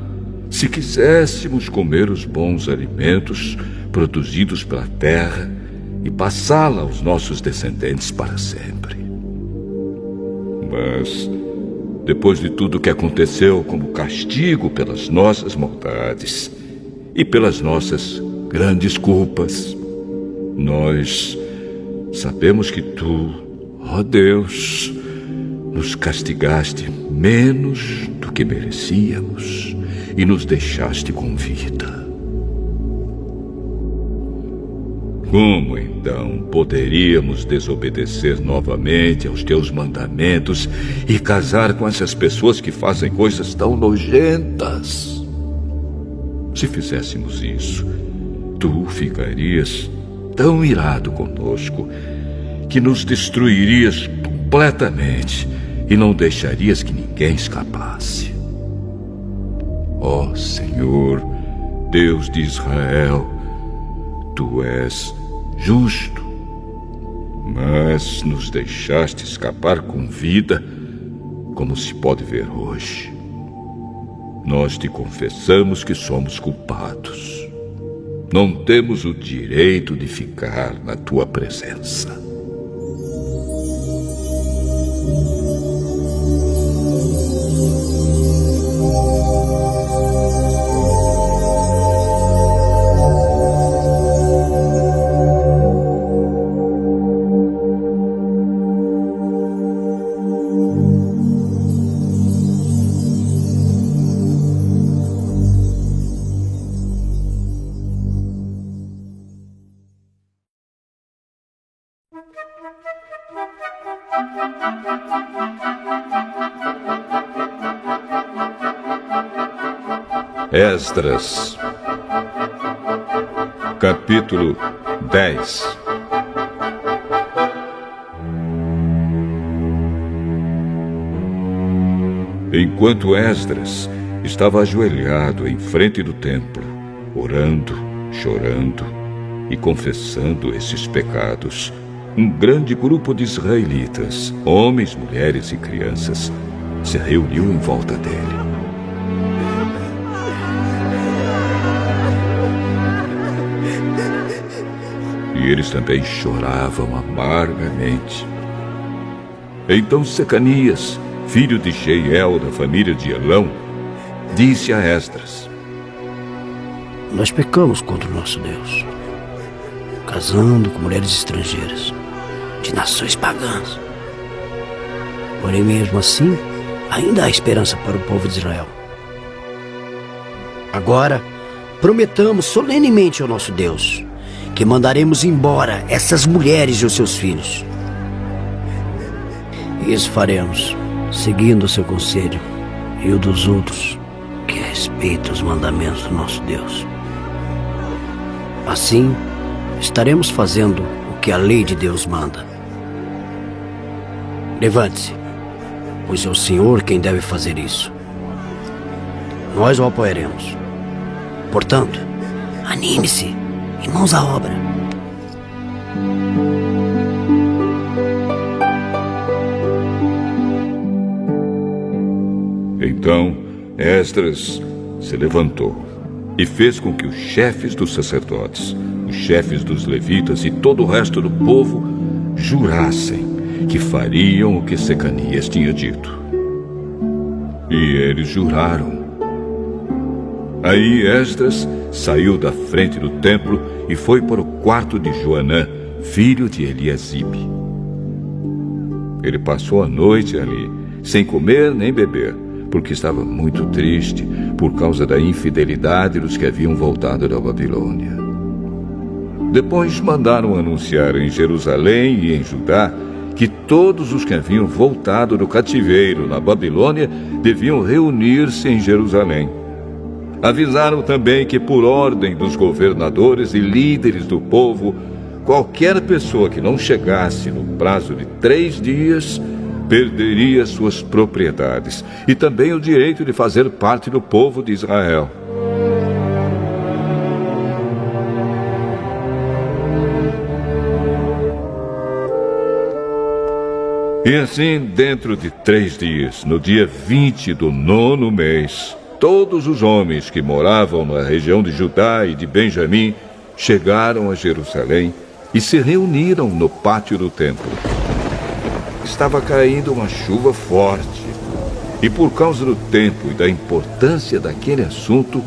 se quiséssemos comer os bons alimentos produzidos pela terra e passá-la aos nossos descendentes para sempre. Mas, depois de tudo que aconteceu como castigo pelas nossas maldades e pelas nossas grandes culpas, nós sabemos que Tu, ó Deus, nos castigaste menos do que merecíamos e nos deixaste com vida. Como então poderíamos desobedecer novamente aos Teus mandamentos e casar com essas pessoas que fazem coisas tão nojentas? Se fizéssemos isso, Tu ficarias tão irado conosco que nos destruirias completamente e não deixarias que ninguém escapasse. Ó Senhor, Deus de Israel, Tu és justo, mas nos deixaste escapar com vida, como se pode ver hoje. Nós te confessamos que somos culpados. Não temos o direito de ficar na Tua presença. Esdras, capítulo 10. Enquanto Esdras estava ajoelhado em frente do templo, orando, chorando e confessando esses pecados, um grande grupo de israelitas, homens, mulheres e crianças, se reuniu em volta dele. E eles também choravam amargamente. Então Secanias, filho de Jeiel, da família de Elão, disse a Esdras: Nós pecamos contra o nosso Deus, casando com mulheres estrangeiras, de nações pagãs. Porém, mesmo assim, ainda há esperança para o povo de Israel. Agora, prometamos solenemente ao nosso Deus que mandaremos embora essas mulheres e os seus filhos. Isso faremos, seguindo o seu conselho e o dos outros que respeitam os mandamentos do nosso Deus. Assim, estaremos fazendo o que a lei de Deus manda. Levante-se, pois é o Senhor quem deve fazer isso. Nós o apoiaremos. Portanto, anime-se e mãos à obra. Então, Esdras se levantou e fez com que os chefes dos sacerdotes, os chefes dos levitas e todo o resto do povo jurassem que fariam o que Secanias tinha dito. E eles juraram. Aí Esdras saiu da frente do templo e foi para o quarto de Joanã, filho de Eliasibe. Ele passou a noite ali, sem comer nem beber, porque estava muito triste por causa da infidelidade dos que haviam voltado da Babilônia. Depois mandaram anunciar em Jerusalém e em Judá que todos os que haviam voltado do cativeiro na Babilônia deviam reunir-se em Jerusalém. Avisaram também que, por ordem dos governadores e líderes do povo, qualquer pessoa que não chegasse no prazo de 3 dias perderia suas propriedades e também o direito de fazer parte do povo de Israel. E assim, dentro de 3 dias, no dia 20 do 9º mês, todos os homens que moravam na região de Judá e de Benjamim chegaram a Jerusalém e se reuniram no pátio do templo. Estava caindo uma chuva forte e, por causa do tempo e da importância daquele assunto,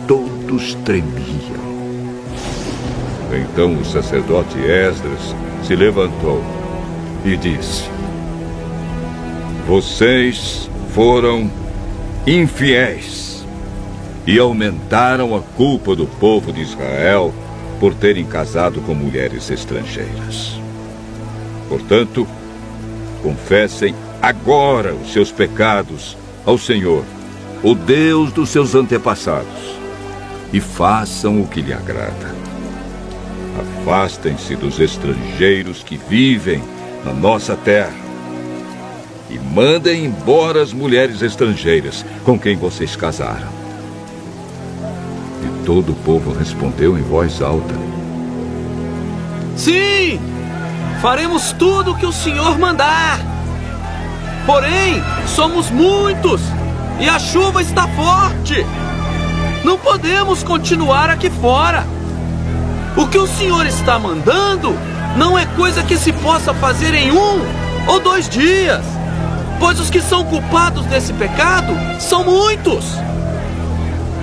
todos tremiam. Então o sacerdote Esdras se levantou e disse: "Vocês foram infiéis e aumentaram a culpa do povo de Israel por terem casado com mulheres estrangeiras. Portanto, confessem agora os seus pecados ao Senhor, o Deus dos seus antepassados, e façam o que lhe agrada. Afastem-se dos estrangeiros que vivem na nossa terra e mandem embora as mulheres estrangeiras com quem vocês casaram." E todo o povo respondeu em voz alta: Sim! Faremos tudo o que o Senhor mandar. Porém, somos muitos e a chuva está forte. Não podemos continuar aqui fora. O que o Senhor está mandando não é coisa que se possa fazer em 1 ou 2 dias, pois os que são culpados desse pecado são muitos.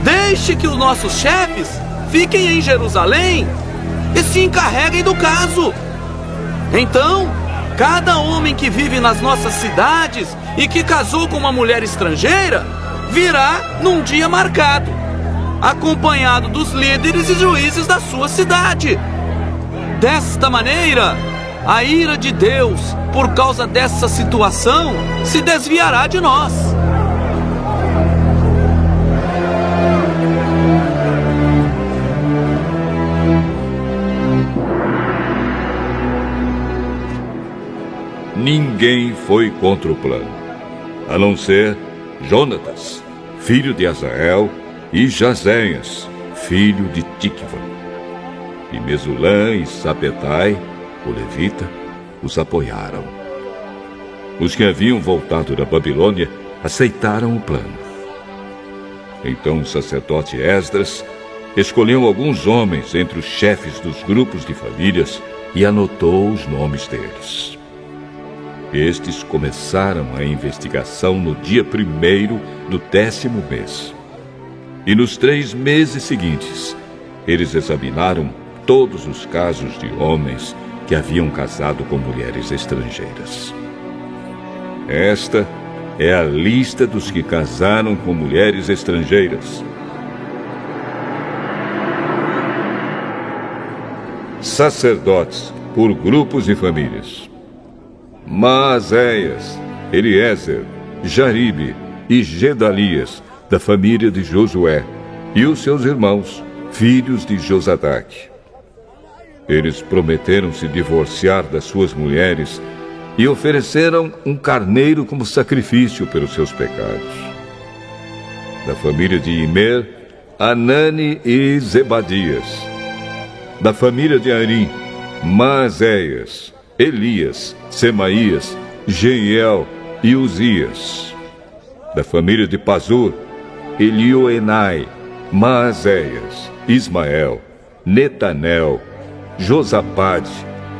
Deixe que os nossos chefes fiquem em Jerusalém e se encarreguem do caso. Então, cada homem que vive nas nossas cidades e que casou com uma mulher estrangeira virá num dia marcado, acompanhado dos líderes e juízes da sua cidade. Desta maneira, a ira de Deus, por causa dessa situação, se desviará de nós. Ninguém foi contra o plano, a não ser Jonatas, filho de Azael, e Jazéias, filho de Tikva. E Mesulã e Sabetai, o levita, os apoiaram. Os que haviam voltado da Babilônia aceitaram o plano. Então o sacerdote Esdras escolheu alguns homens entre os chefes dos grupos de famílias e anotou os nomes deles. Estes começaram a investigação no dia 1º do 10º mês. E nos 3 meses seguintes, eles examinaram todos os casos de homens que haviam casado com mulheres estrangeiras. Esta é a lista dos que casaram com mulheres estrangeiras. sacerdotes, por grupos e famílias: Maazéias, Eliezer, Jaribe e Gedalias, da família de Josué, e os seus irmãos, filhos de Josadaque. Eles prometeram se divorciar das suas mulheres e ofereceram um carneiro como sacrifício pelos seus pecados. Da família de Imer, Anani e Zebadias. Da família de Arim, Maazéias, Elias, Semaías, Jeiel e Uzias. Da família de Pazur, Elioenai, Maazéias, Ismael, Netanel, Josabade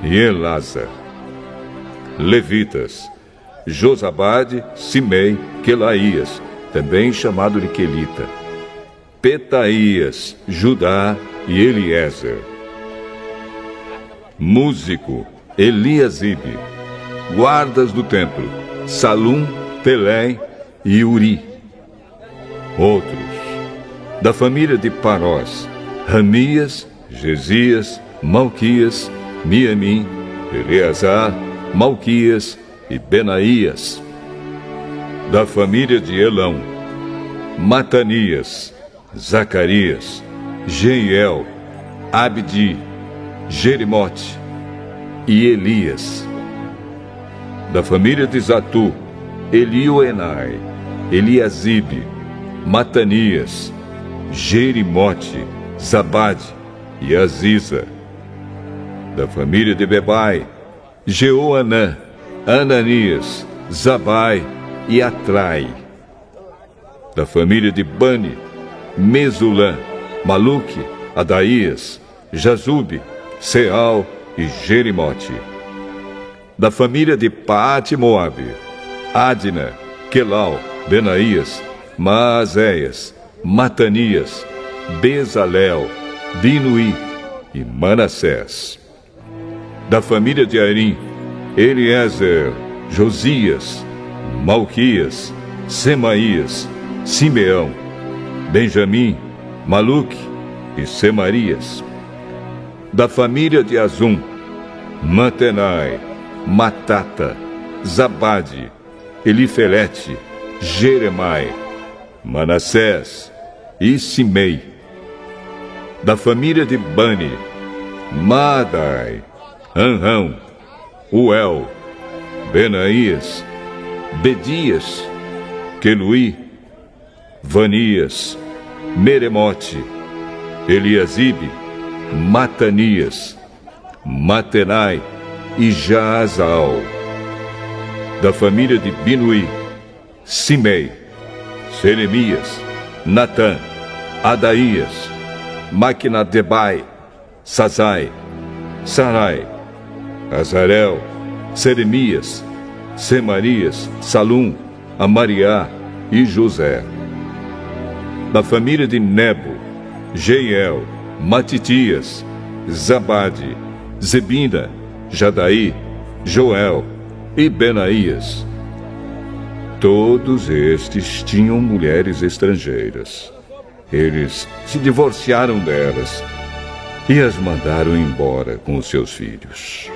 e Elasa. Levitas: Josabade, Simei, Quelaías, também chamado de Quelita, Petaías, Judá e Eliezer. Músico: Eliasibe. Guardas do templo: Salum, Telém e Uri. Outros: da família de Parós, Ramias, Gesias, Malquias, Miamim, Eleazar, Malquias e Benaías. Da família de Elão, Matanias, Zacarias, Jeiel, Abdi, Jerimote e Elias. Da família de Zatu, Elioenai, Eliasibe, Matanias, Jerimote, Zabade e Aziza. Da família de Bebai, Jeoanã, Ananias, Zabai e Atrai. Da família de Bani, Mesulã, Maluque, Adaías, Jazube, Seal e Jerimote. Da família de Paate Moabe, Adna, Quelau, Benaías, Maazéias, Matanias, Bezalel, Binuí e Manassés. Da família de Arim, Eliezer, Josias, Malquias, Semaías, Simeão, Benjamim, Maluque e Semarias. Da família de Azum, Mantenai, Matata, Zabade, Elifelete, Jeremai, Manassés e Simei. Da família de Bani, Maadai, Anrão, Uel, Benaías, Bedias, Queluí, Vanias, Meremote, Eliasibe, Matanias, Matenai e Jaazal. Da família de Binuí, Simei, Seremias, Natã, Adaías, Maquinadebai, Sazai, Sarai, Azarel, Seremias, Semarias, Salum, Amariá e José. Da família de Nebo, Jeiel, Matitias, Zabade, Zebina, Jadaí, Joel e Benaías. Todos estes tinham mulheres estrangeiras. Eles se divorciaram delas e as mandaram embora com os seus filhos.